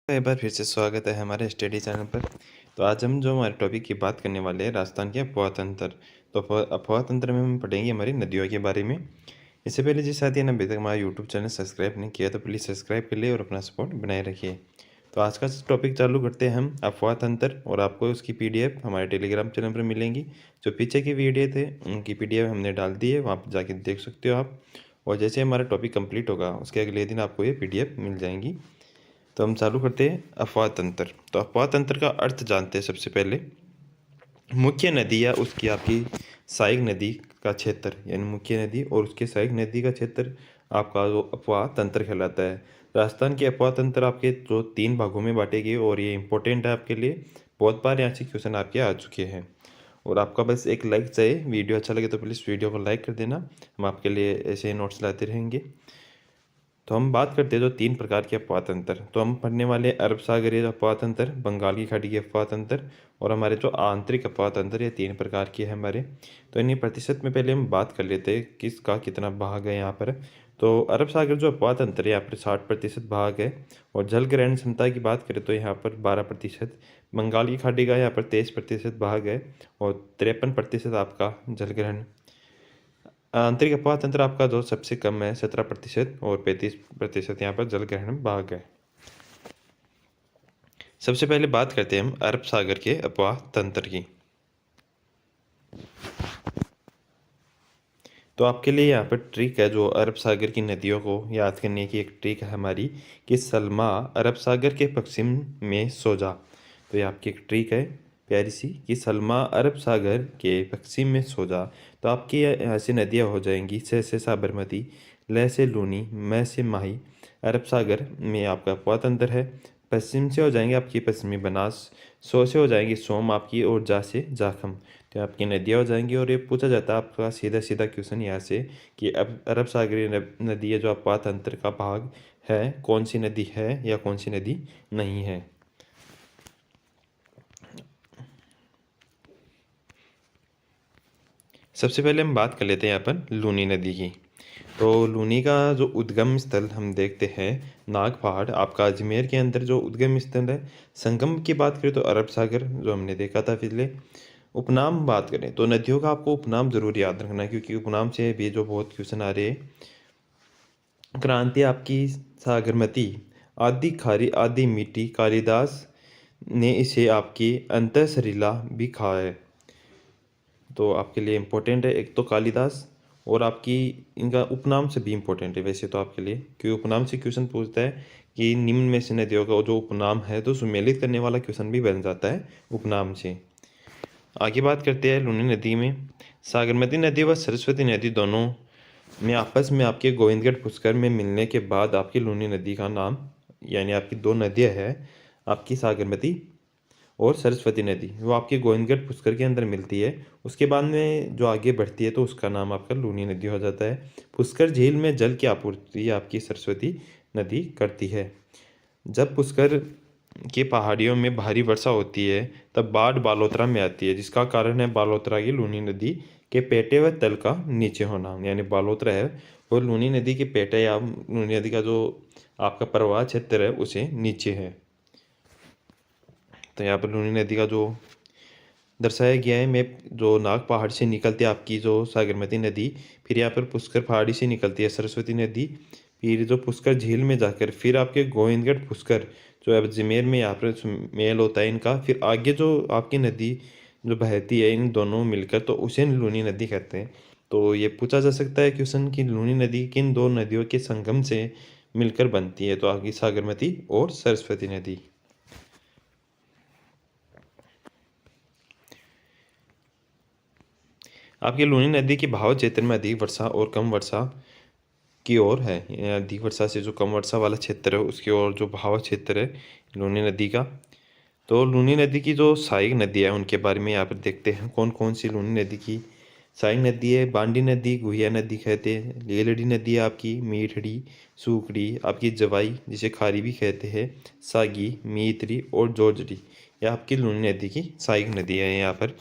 एक बार फिर से स्वागत है हमारे स्टडी चैनल पर। तो आज हम जो हमारे टॉपिक की बात करने वाले हैं राजस्थान के अफवाह तंत्र। तो अफवाह तंत्र में हम पढ़ेंगे हमारी नदियों के बारे में। इससे पहले जिस साथी ने अभी तक हमारा यूट्यूब चैनल सब्सक्राइब नहीं किया तो प्लीज़ सब्सक्राइब कर लिए और अपना सपोर्ट बनाए रखिए। तो आज का टॉपिक चालू करते हैं हम अफवाह तंत्र, और आपको उसकी PDF हमारे टेलीग्राम चैनल पर मिलेंगी। जो पीछे की वीडियो थे उनकी PDF हमने डाल दी है, वहाँ पर जाके देख सकते हो आप। और जैसे हमारा टॉपिक कंप्लीट होगा उसके अगले दिन आपको ये PDF मिल जाएंगी। तो हम चालू करते हैं अफवाह तंत्र। तो अफवाह तंत्र का अर्थ जानते हैं सबसे पहले। मुख्य नदी या उसकी आपकी सहायक नदी का क्षेत्र, यानी मुख्य नदी और उसके सहायक नदी का क्षेत्र आपका जो अफवाह तंत्र कहलाता है। राजस्थान के अफवाह तंत्र आपके जो 3 भागों में बांटे गए, और ये इंपॉर्टेंट है आपके लिए। बहुत बार यहाँ से क्वेश्चन आपके आ चुके हैं। और आपका बस एक लाइक चाहिए। वीडियो अच्छा लगे तो प्लीज़ वीडियो को लाइक कर देना। हम आपके लिए ऐसे नोट्स लाते रहेंगे। तो हम बात करते हैं जो 3 प्रकार के अफवाह तंत्र। तो हम पढ़ने वाले अरब सागरीय अफवाह तंत्र, बंगाल की खाड़ी के अफवाह तंत्र, और हमारे जो आंतरिक अफवाह तंत्र, ये 3 प्रकार के हैं हमारे। तो इन्हीं प्रतिशत में पहले हम बात कर लेते हैं किसका कितना भाग है यहाँ पर। तो अरब सागर जो अफवाह तंत्र है यहाँ पर 60% भाग है। और जल ग्रहण क्षमता की बात करें तो यहाँ पर 12%। बंगाल की खाड़ी का यहाँ पर 23% भाग है, और 53% आपका जल ग्रहण। आंतरिक अफवाह तंत्र आपका जो सबसे कम है 17%, और 35% यहाँ पर जल ग्रहण भाग है। सबसे पहले बात करते हैं हम अरब सागर के अफवाह तंत्र की। तो आपके लिए यहाँ पर ट्रिक है, जो अरब सागर की नदियों को याद करने की एक ट्रिक है हमारी, कि सलमा अरब सागर के पश्चिम में सो जा। तो ये आपकी एक ट्रिक है प्यारी सी, कि सलमा अरब सागर के पश्चिम में सो जा। तो आपकी यहाँ से नदियाँ हो जाएंगी स से साबरमती, ल से लूनी, म से माही। अरब सागर में आपका अफवाह तंत्र है। पश्चिम से हो जाएंगे आपकी पश्चिमी बनास, सो से हो जाएंगी सोम आपकी, और जा से जाखम। तो आपकी नदियाँ हो जाएंगी। और ये पूछा जाता है आपका सीधा सीधा क्वेश्चन यहाँ से, कि अब अरब सागरीय नदी है जो अफवाह तंत्र का भाग है, कौन सी नदी है या कौन सी नदी नहीं है। सबसे पहले हम बात कर लेते हैं यहाँ पर लूनी नदी की। तो लूनी का जो उद्गम स्थल हम देखते हैं नाग पहाड़, आपका अजमेर के अंदर जो उद्गम स्थल है। संगम की बात करें तो अरब सागर जो हमने देखा था पिछले। उपनाम बात करें तो नदियों का आपको उपनाम जरूर याद रखना है, क्योंकि उपनाम से भी जो बहुत क्वेश्चन आ रहे हैं। क्रांति आपकी सागरमती, आदि खारी आदि मीठी, कालिदास ने इसे आपकी अंतःसरीला भी कहा है। तो आपके लिए इम्पोर्टेंट है एक तो कालिदास, और आपकी इनका उपनाम से भी इम्पोर्टेंट है वैसे तो आपके लिए, क्योंकि उपनाम से क्वेश्चन पूछता है कि निम्न में से नदियों का जो उपनाम है, तो सुमेलित करने वाला क्वेश्चन भी बन जाता है उपनाम से। आगे बात करते हैं लूनी नदी में। सागरमती नदी व सरस्वती नदी दोनों में आपस में आपके गोविंदगढ़ पुष्कर में मिलने के बाद आपकी लूनी नदी का नाम, यानी आपकी 2 नदियाँ हैं, आपकी सागरमती और सरस्वती नदी, वो आपके गोविंदगढ़ पुष्कर के अंदर मिलती है। उसके बाद में जो आगे बढ़ती है तो उसका नाम आपका लूनी नदी हो जाता है। पुष्कर झील में जल की आपूर्ति आपकी सरस्वती नदी करती है। जब पुष्कर की पहाड़ियों में भारी वर्षा होती है तब बाढ़ बालोतरा में आती है, जिसका कारण है बालोतरा की लूनी नदी के पेटे व तल का नीचे होना। यानी बालोतरा है वो लूनी नदी के पेटे या लूनी नदी का जो आपका प्रवाह क्षेत्र है उसे नीचे है। तो यहाँ पर लूनी नदी का जो दर्शाया गया है मैप, जो नाग पहाड़ से निकलती है आपकी जो सागरमती नदी, फिर यहाँ पर पुष्कर पहाड़ी से निकलती है सरस्वती नदी, फिर जो पुष्कर झील में जाकर फिर आपके गोविंदगढ़ पुष्कर जो अब अजमेर में यहाँ पर मेल होता है इनका, फिर आगे जो आपकी नदी जो बहती है इन दोनों मिलकर, तो उसे लूनी नदी कहते हैं। तो ये पूछा जा सकता है क्वेश्चन कि लूनी नदी किन 2 नदियों के संगम से मिलकर बनती है, तो आगे सागरमती और सरस्वती नदी। आपकी लूनी नदी के बहाव क्षेत्र में अधिक वर्षा और कम वर्षा की ओर है। अधिक वर्षा से जो कम वर्षा वाला क्षेत्र है उसकी ओर जो बहाव क्षेत्र है लूनी नदी का। तो लूनी नदी की जो सहायक नदी है उनके बारे में यहाँ पर देखते हैं कौन कौन सी लूनी नदी की सहायक नदी है। बांडी नदी, गुहिया नदी कहते हैं, लेलड़ी नदी है आपकी, मीठड़ी, सूखड़ी, आपकी जवाई जिसे खारी भी कहते हैं, सागी, मीतरी और जोजड़ी, यह आपकी लूनी नदी की सहायक नदी है यहाँ पर।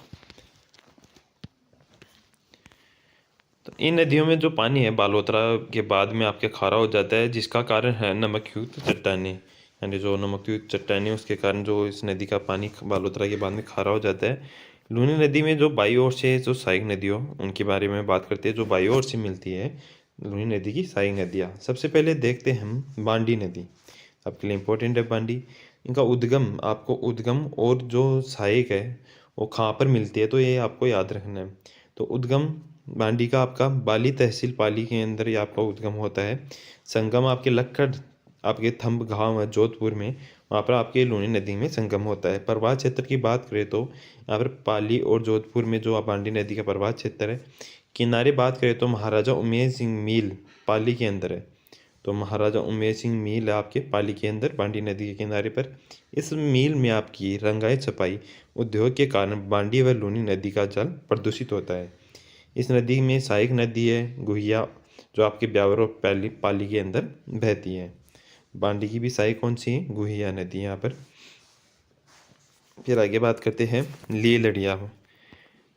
तो इन नदियों में जो पानी है बालोतरा के बाद में आपके खारा हो जाता है, जिसका कारण है नमकयुक्त चट्टानें। यानी जो नमकयुक्त चट्टानें उसके कारण जो इस नदी का पानी बालोतरा के बाद में खारा हो जाता है। लूनी नदी में जो बाई ओर से जो सहायक नदियों उनके बारे में बात करते हैं, जो बाई ओर से मिलती है लूनी नदी की सहायक नदियाँ। सबसे पहले देखते हैं हम बांडी नदी, आपके लिए इम्पोर्टेंट है बांडी। इनका उद्गम, आपको उद्गम और जो सहायक है वो कहाँ पर मिलती है, तो ये आपको याद रखना है। तो उद्गम बांडी का आपका बाली तहसील पाली के अंदर ये आपका उद्गम होता है। संगम आपके लक्कड़, आपके थंब गाँव है जोधपुर में, वहाँ पर आपके लूनी नदी में संगम होता है। प्रवाह क्षेत्र की बात करें तो यहाँ पर पाली और जोधपुर में जो बांडी नदी का प्रवाह क्षेत्र है। किनारे बात करें तो महाराजा उमेर सिंह मील पाली के अंदर है। तो महाराजा उमेर सिंह मील है आपके पाली के अंदर बांडी नदी के किनारे पर। इस मील में आपकी रंगाई छपाई उद्योग के कारण बांडी व लूनी नदी का जल प्रदूषित होता है। इस नदी में सहायक नदी है गुहिया, जो आपके ब्यावर और पाली के अंदर बहती है। बांडी की भी सहायक कौन सी है, गुहिया नदी यहाँ पर। फिर आगे बात करते हैं लीलड़िया,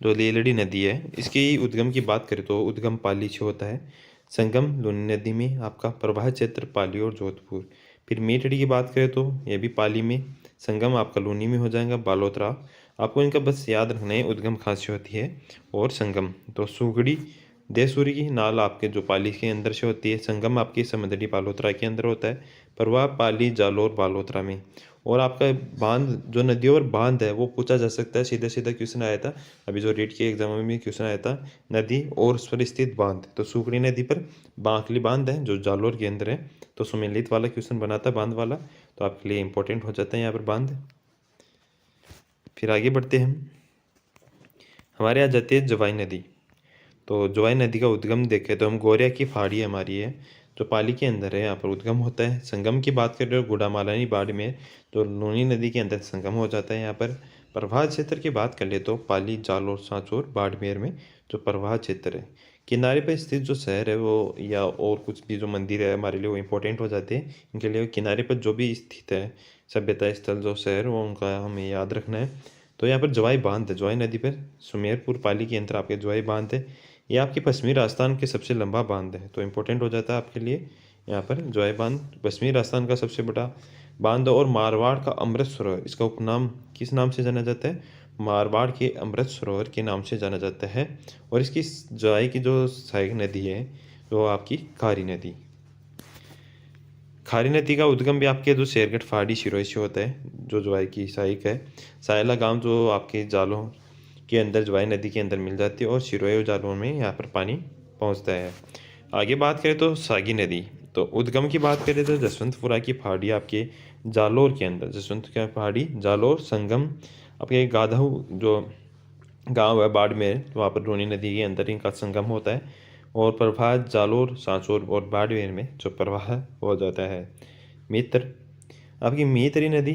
जो लीलड़ी नदी है इसकी उद्गम की बात करें तो उद्गम पाली से होता है। संगम लूनी नदी में आपका प्रवाह क्षेत्र पाली और जोधपुर। फिर मेटड़ी की बात करें तो ये भी पाली में, संगम आपका लूनी में हो जाएगा बालोतरा। आपको इनका बस याद रखना है, उद्गम कहाँ से होती है और संगम। तो सुगड़ी देसूरी की नाल आपके जो पाली के अंदर से होती है। संगम आपकी समंदड़ी बालोतरा के अंदर होता है। प्रवाह पाली जालोर बालोतरा में। और आपका बांध, जो नदियों पर बांध है वो पूछा जा सकता है, सीधा सीधा क्वेश्चन आया था अभी जो रीट के एग्जाम में भी क्वेश्चन आया था, नदी और उस पर स्थित बांध। तो सुकड़ी नदी पर बांकली बांध है जो जालोर के अंदर है। तो सुमेलित वाला क्वेश्चन बना था बांध वाला, तो आपके लिए इंपॉर्टेंट हो जाता है यहाँ पर बांध। फिर आगे बढ़ते हैं, हमारे यहाँ जाती है जवाई नदी। तो जवाई नदी का उद्गम देखें तो हम गोरिया की पहाड़ी हमारी है जो पाली के अंदर है, यहाँ पर उद्गम होता है। संगम की बात करें तो गुड़ामालानी बाढ़ में जो लूनी नदी के अंदर संगम हो जाता है यहाँ पर। प्रवाह क्षेत्र की बात कर ले तो पाली जालोर सांचौर बाड़मेर में जो प्रवाह क्षेत्र है। किनारे पर स्थित जो शहर है वो या और कुछ भी जो मंदिर है हमारे लिए वो इम्पोर्टेंट हो जाते हैं। इनके लिए किनारे पर जो भी स्थित है सभ्यता स्थल जो शहर, वो उनका हमें याद रखना है। तो यहाँ पर जवाई बांध है, जवाई नदी पर सुमेरपुर पाली के अंदर आपके जवाई बांध है। ये आपके पश्चिमी राजस्थान के सबसे लंबा बांध है, तो इम्पोर्टेंट हो जाता है आपके लिए यहाँ पर जवाई बांध पश्चिमी राजस्थान का सबसे बड़ा बांध। और मारवाड़ का अमृत सरोवर, इसका उपनाम किस नाम से जाना जाता है, मारवाड़ के अमृत सरोवर के नाम से जाना जाता है। और इसकी जवाई की जो सहायक नदी है वो आपकी खारी नदी। खारी नदी का उद्गम भी आपके जो शेरगढ़ फाड़ी सिरोही से होता है, जो जवाई की सहायक है। सायला गांव जो आपके जालों के अंदर जवाई नदी के अंदर मिल जाती है और सिरोही और जालोर में यहाँ पर पानी पहुँचता है। आगे बात करें तो सागी नदी। तो उद्गम की बात करें तो जसवंतपुरा की पहाड़ी आपके जालोर के अंदर, जसवंत की पहाड़ी जालोर संगम आपके गाधव जो गांव है बाड़मेर, वहाँ पर रोनी नदी के अंदर इनका संगम होता है। और प्रवाह जालोर सांचौर और बाड़मेर में जो प्रवाह हो जाता है। मित्र आपकी मीतरी नदी,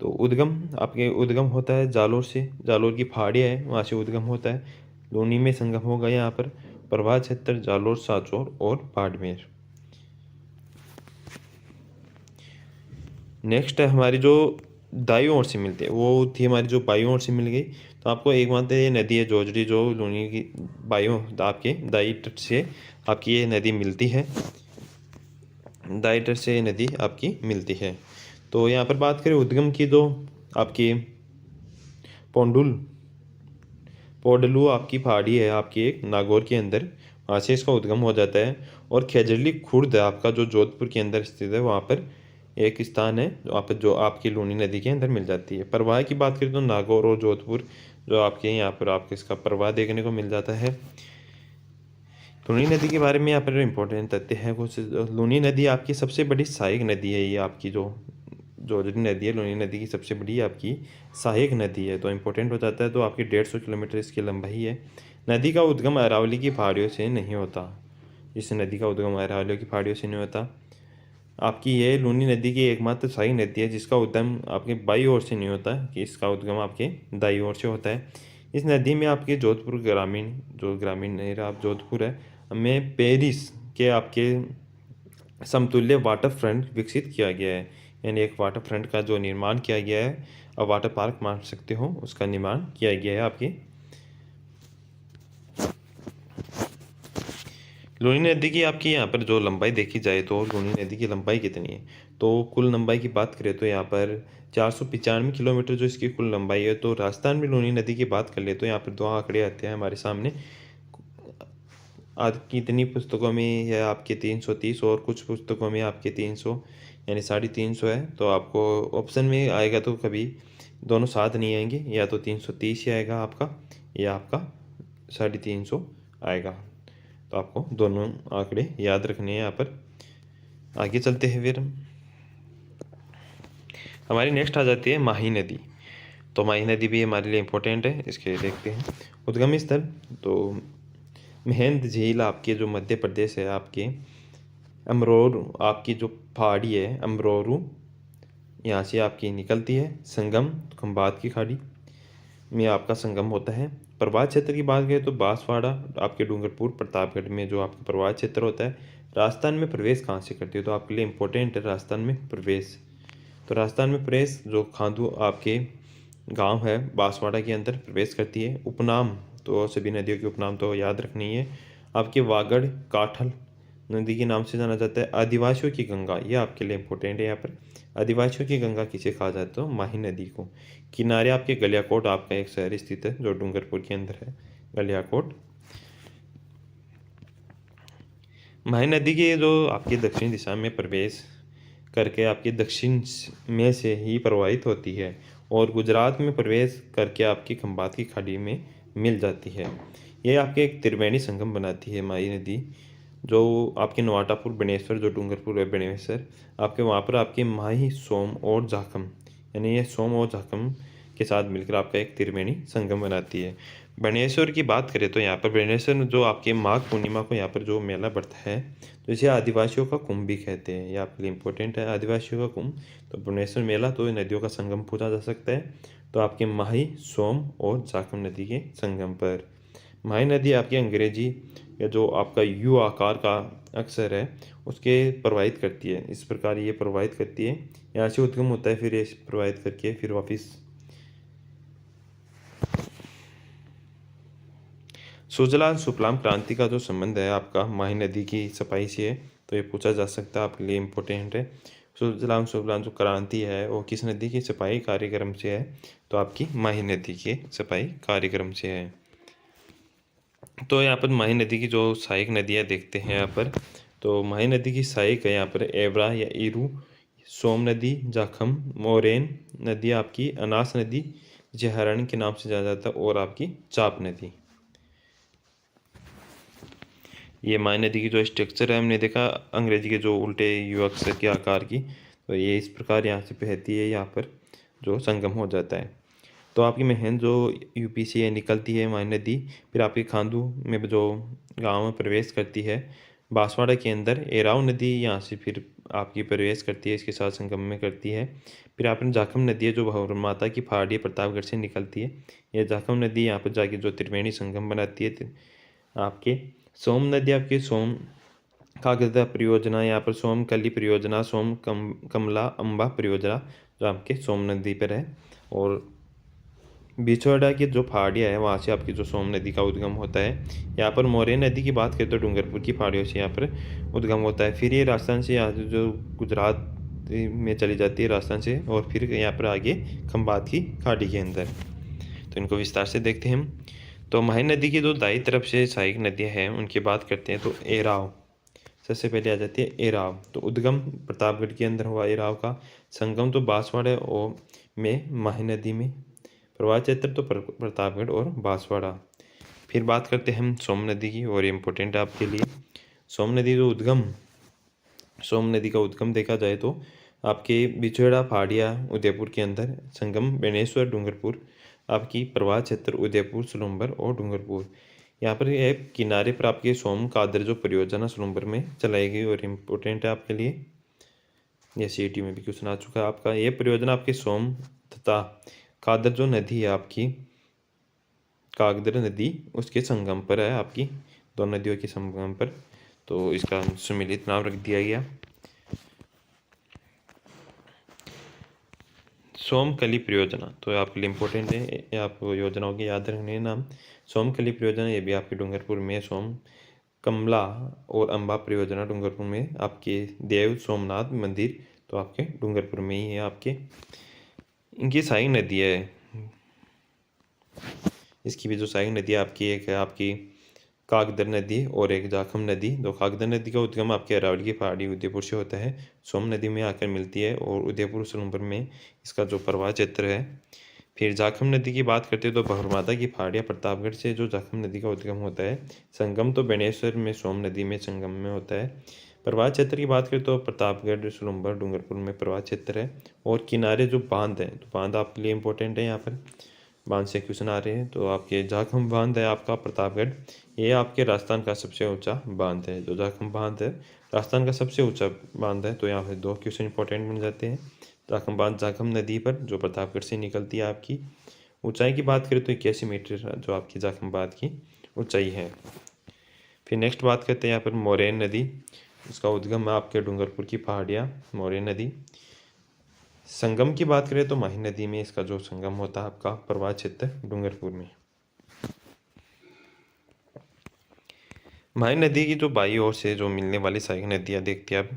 तो उद्गम आपके उद्गम होता है जालोर से, जालोर की पहाड़ी है वहाँ से उद्गम होता है। लूनी में संगम होगा यहाँ पर। प्रवाह क्षेत्र जालोर सांचौर और बाड़मेर। नेक्स्ट है हमारी जो दाईं ओर से मिलती है, वो थी हमारी जो बाईं ओर से मिल गई। तो आपको एक बात है, ये नदी है जोजड़ी जो लूनी की बाईं आपके दाई तट से आपकी ये नदी मिलती है, दाई तट से ये नदी आपकी मिलती है। तो यहाँ पर बात करें उद्गम की तो आपकी पोडलू आपकी पहाड़ी है आपकी एक नागौर के अंदर, वहाँ से इसका उद्गम हो जाता है। और खेजड़ली खुर्द है आपका जो जोधपुर के अंदर स्थित है, वहाँ पर एक स्थान है वहाँ पर जो आपकी लूनी नदी के अंदर मिल जाती है। प्रवाह की बात करें तो नागौर और जोधपुर जो आपके यहाँ पर आपके इसका प्रवाह देखने को मिल जाता है। लूनी नदी के बारे में यहाँ पर इम्पोर्टेंट तथ्य है कुछ। लूनी नदी आपकी सबसे बड़ी सहायक नदी है, ये आपकी जो जोजड़ी नदी है लूनी नदी की सबसे बड़ी आपकी सहायक नदी है, तो इम्पोर्टेंट हो जाता है। तो आपकी 150 किलोमीटर इसकी लंबाई है। नदी का उद्गम अरावली की पहाड़ियों से नहीं होता, इस नदी का उद्गम अरावली की पहाड़ियों से नहीं होता। आपकी ये लूनी नदी की एकमात्र सहायक नदी है जिसका उद्गम आपके बाई ओर से नहीं होता, कि इसका उद्गम आपके दाई ओर से होता है। इस नदी में आपके जोधपुर ग्रामीण, जो ग्रामीण नहीं रहा आप जोधपुर है में पेरिस के आपके समतुल्य वाटर फ्रंट विकसित किया गया है। यानी एक वाटर फ्रंट का जो निर्माण किया गया है, अब वाटर पार्क मान सकते हो, उसका निर्माण किया गया है आपके लूनी नदी की आपकी यहाँ पर जो लंबाई देखी जाए तो लूनी नदी की लंबाई कितनी है, तो कुल लंबाई की बात करें तो यहाँ पर 495 किलोमीटर जो इसकी कुल लंबाई है। तो राजस्थान में लूनी नदी की बात कर ले तो यहाँ पर दो आंकड़े आते हैं हमारे सामने। आज कितनी पुस्तकों में है आपके 330 और कुछ पुस्तकों में आपके 300 यानी 350 है। तो आपको ऑप्शन में आएगा तो कभी दोनों साथ नहीं आएंगे, या तो 330 ही आएगा आपका, या आपका 350 आएगा। तो आपको दोनों आंकड़े याद रखने हैं यहाँ पर। आगे चलते हैं फिर हमारी नेक्स्ट आ जाती है माही नदी। तो माही नदी भी हमारे लिए इम्पोर्टेंट है, इसके देखते हैं उद्गम स्थल। तो महेंद्र झील आपके जो मध्य प्रदेश है, आपके अमरोर आपकी जो पहाड़ी है अमरोरू, यहाँ से आपकी निकलती है। संगम खंबात की खाड़ी में आपका संगम होता है। प्रवाह क्षेत्र की बात करें तो बांसवाड़ा आपके डूंगरपुर प्रतापगढ़ में जो आपका प्रवाह क्षेत्र होता है। राजस्थान में प्रवेश कहाँ से करती है, तो आपके लिए इम्पोर्टेंट है राजस्थान में प्रवेश। तो राजस्थान में प्रवेश जो खांदू आपके गांव है बांसवाड़ा के अंदर प्रवेश करती है। उपनाम तो सभी नदियों के उपनाम तो याद रखनी है। आपके वागड़ काठल नदी के नाम से जाना जाता है। आदिवासियों की गंगा ये आपके लिए इम्पोर्टेंट है यहाँ पर। आदिवासियों की गंगा किसे कहा जाता है, तो माही नदी को। किनारे आपके गलियाकोट आपका एक शहर स्थित है जो डूंगरपुर के अंदर है, गलियाकोट। माही नदी के जो आपकी दक्षिण दिशा में प्रवेश करके आपकी दक्षिण में से ही प्रवाहित होती है और गुजरात में प्रवेश करके आपकी खंबात की खाड़ी में मिल जाती है। ये आपके एक त्रिवेणी संगम बनाती है माही नदी, जो आपके नवाटापुर बनेश्वर जो डूंगरपुर है बनेश्वर आपके वहाँ पर आपके माही सोम और झाकम, यानी ये सोम और झाकम के साथ मिलकर आपका एक त्रिवेणी संगम बनाती है। बनेश्वर की बात करें तो यहाँ पर बनेश्वर जो आपके माघ पूर्णिमा को यहाँ पर जो मेला बढ़ता है, तो इसे आदिवासियों का कुंभ भी कहते हैं। ये आपके लिए इम्पोर्टेंट है आदिवासियों का कुंभ। तो बनेश्वर मेला तो नदियों का संगम पूछा जा सकता है। तो आपके माही सोम और झाकम नदी के संगम पर माही नदी आपकी अंग्रेजी या जो आपका यू आकार का अक्षर है उसके प्रवाहित करती है। इस प्रकार ये प्रवाहित करती है, यहाँ से उद्गम होता है, फिर ये प्रवाहित करके फिर वापिस। सुजलाम सुफलाम क्रांति का जो संबंध है आपका माही नदी की सफाई से है, तो ये पूछा जा सकता है, आपके लिए इम्पोर्टेंट है। सुजलाम सुफलाम जो क्रांति है वो किस नदी की सफाई कार्यक्रम से है, तो आपकी माही नदी के सफाई कार्यक्रम से है। तो यहाँ पर माही नदी की जो सहायक नदियाँ देखते हैं यहाँ पर। तो माही नदी की सहायक है यहाँ पर एवरा या ईरू, सोम नदी, जाखम, मोरेन नदी आपकी, अनास नदी जहरण के नाम से जाना जाता है, और आपकी चाप नदी। ये माही नदी की जो स्ट्रक्चर है हमने देखा अंग्रेजी के जो उल्टे यू अक्षर के आकार की, तो ये इस प्रकार यहाँ से बहती है, यहाँ पर जो संगम हो जाता है। तो आपकी महन जो यूपी से निकलती है माही नदी, फिर आपकी खांदू में जो गांव में प्रवेश करती है बांसवाड़ा के अंदर। एराव नदी यहाँ से फिर आपकी प्रवेश करती है, इसके साथ संगम में करती है। फिर आपने जाखम नदी है जो भवर माता की पहाड़ी प्रतापगढ़ से निकलती है। यह जाखम नदी यहाँ पर जाके जो त्रिवेणी संगम बनाती है। आपके सोम नदी आपकी सोम कागदा परियोजना, यहाँ पर सोम कली परियोजना, सोम कमला अम्बा परियोजना जो आपके सोम नदी पर है। और बिछोड़ा की जो पहाड़ियाँ है वहाँ से आपकी जो सोम नदी का उद्गम होता है। यहाँ पर मोरे नदी की बात करें तो डूंगरपुर की पहाड़ियों से यहाँ पर उद्गम होता है। फिर ये राजस्थान से यहाँ जो गुजरात में चली जाती है राजस्थान से, और फिर यहाँ पर आगे खंबात की खाड़ी के अंदर। तो इनको विस्तार से देखते हैं हम। तो माही नदी की जो दाई तरफ से सहायक नदियाँ हैं उनकी बात करते हैं। तो एराव सबसे पहले आ जाती है एराव। तो उद्गम प्रतापगढ़ के अंदर हुआ एराव का, संगम तो बांसवाड़ा और में माही नदी में, प्रवाह क्षेत्र तो प्रतापगढ़ और बांसवाड़ा। फिर बात करते हैं हम सोम नदी की, और इम्पोर्टेंट है आपके लिए। सोम नदी जो उद्गम, सोम नदी का उद्गम देखा जाए तो आपके बिछोड़ा पहाड़िया उदयपुर के अंदर, संगम बेनेश्वर डूंगरपुर, आपकी प्रवाह क्षेत्र उदयपुर सुलंबर और डूंगरपुर। यहाँ पर एक किनारे पर आपके सोम कादर जो परियोजना सुलंबर में चलाई गई और इम्पोर्टेंट है आपके लिए। यह सीईटी में भी क्वेश्चन आ चुका है आपका। ये परियोजना आपके सोम तथा कादर जो नदी है आपकी, कागदर नदी उसके संगम पर है, आपकी दो नदियों के संगम पर। तो इसका सम्मिलित नाम रख दिया गया सोमकली परियोजना। तो आपके लिए इम्पोर्टेंट है, ये आप योजनाओं के याद रखने नाम। सोमकली परियोजना ये भी आपके डूंगरपुर में सोम कमला और अम्बा परियोजना डूंगरपुर में, आपके देव सोमनाथ मंदिर तो आपके डूंगरपुर में ही है आपके। इनकी सहायक नदी है, इसकी भी जो सहायक नदी है आपकी, एक है आपकी कागदर नदी और एक जाखम नदी। तो कागदर नदी का उद्गम आपके अरावली की पहाड़ी उदयपुर से होता है, सोम नदी में आकर मिलती है और उदयपुर सोनपुर में इसका जो प्रवाह क्षेत्र है। फिर जाखम नदी की बात करते हैं तो बहुरमाता की पहाड़ियाँ प्रतापगढ़ से जो जाखम नदी का उद्गम होता है। संगम तो बेणेश्वर में सोम नदी में संगम में होता है। प्रवाह क्षेत्र की बात करें तो प्रतापगढ़ सोलंबर डूंगरपुर में प्रवाह क्षेत्र है। और किनारे जो बांध है, तो बांध आपके लिए इंपॉर्टेंट है, यहाँ पर बांध से क्वेश्चन आ रहे हैं। तो आपके जाखम बांध है आपका प्रतापगढ़, ये आपके राजस्थान का सबसे ऊंचा बांध है। जो जाखम बांध है राजस्थान का सबसे ऊंचा बांध है। तो यहाँ पे 2 क्वेश्चन इंपॉर्टेंट बन जाते हैं। जाखम बांध जाखम नदी पर जो प्रतापगढ़ से निकलती है आपकी। ऊंचाई की बात करें तो 81 मीटर जो आपकी जाखम बांध की ऊंचाई है। फिर नेक्स्ट बात करते हैं यहाँ पर मोरैन नदी, इसका उद्गम है आपके डूंगरपुर की पहाड़ियाँ मोरैन नदी। संगम की बात करें तो माही नदी में इसका जो संगम होता है आपका प्रवाह क्षेत्र डूंगरपुर में। माही नदी की जो बाई ओर से जो मिलने वाली सहायक नदियाँ देखते हैं आप,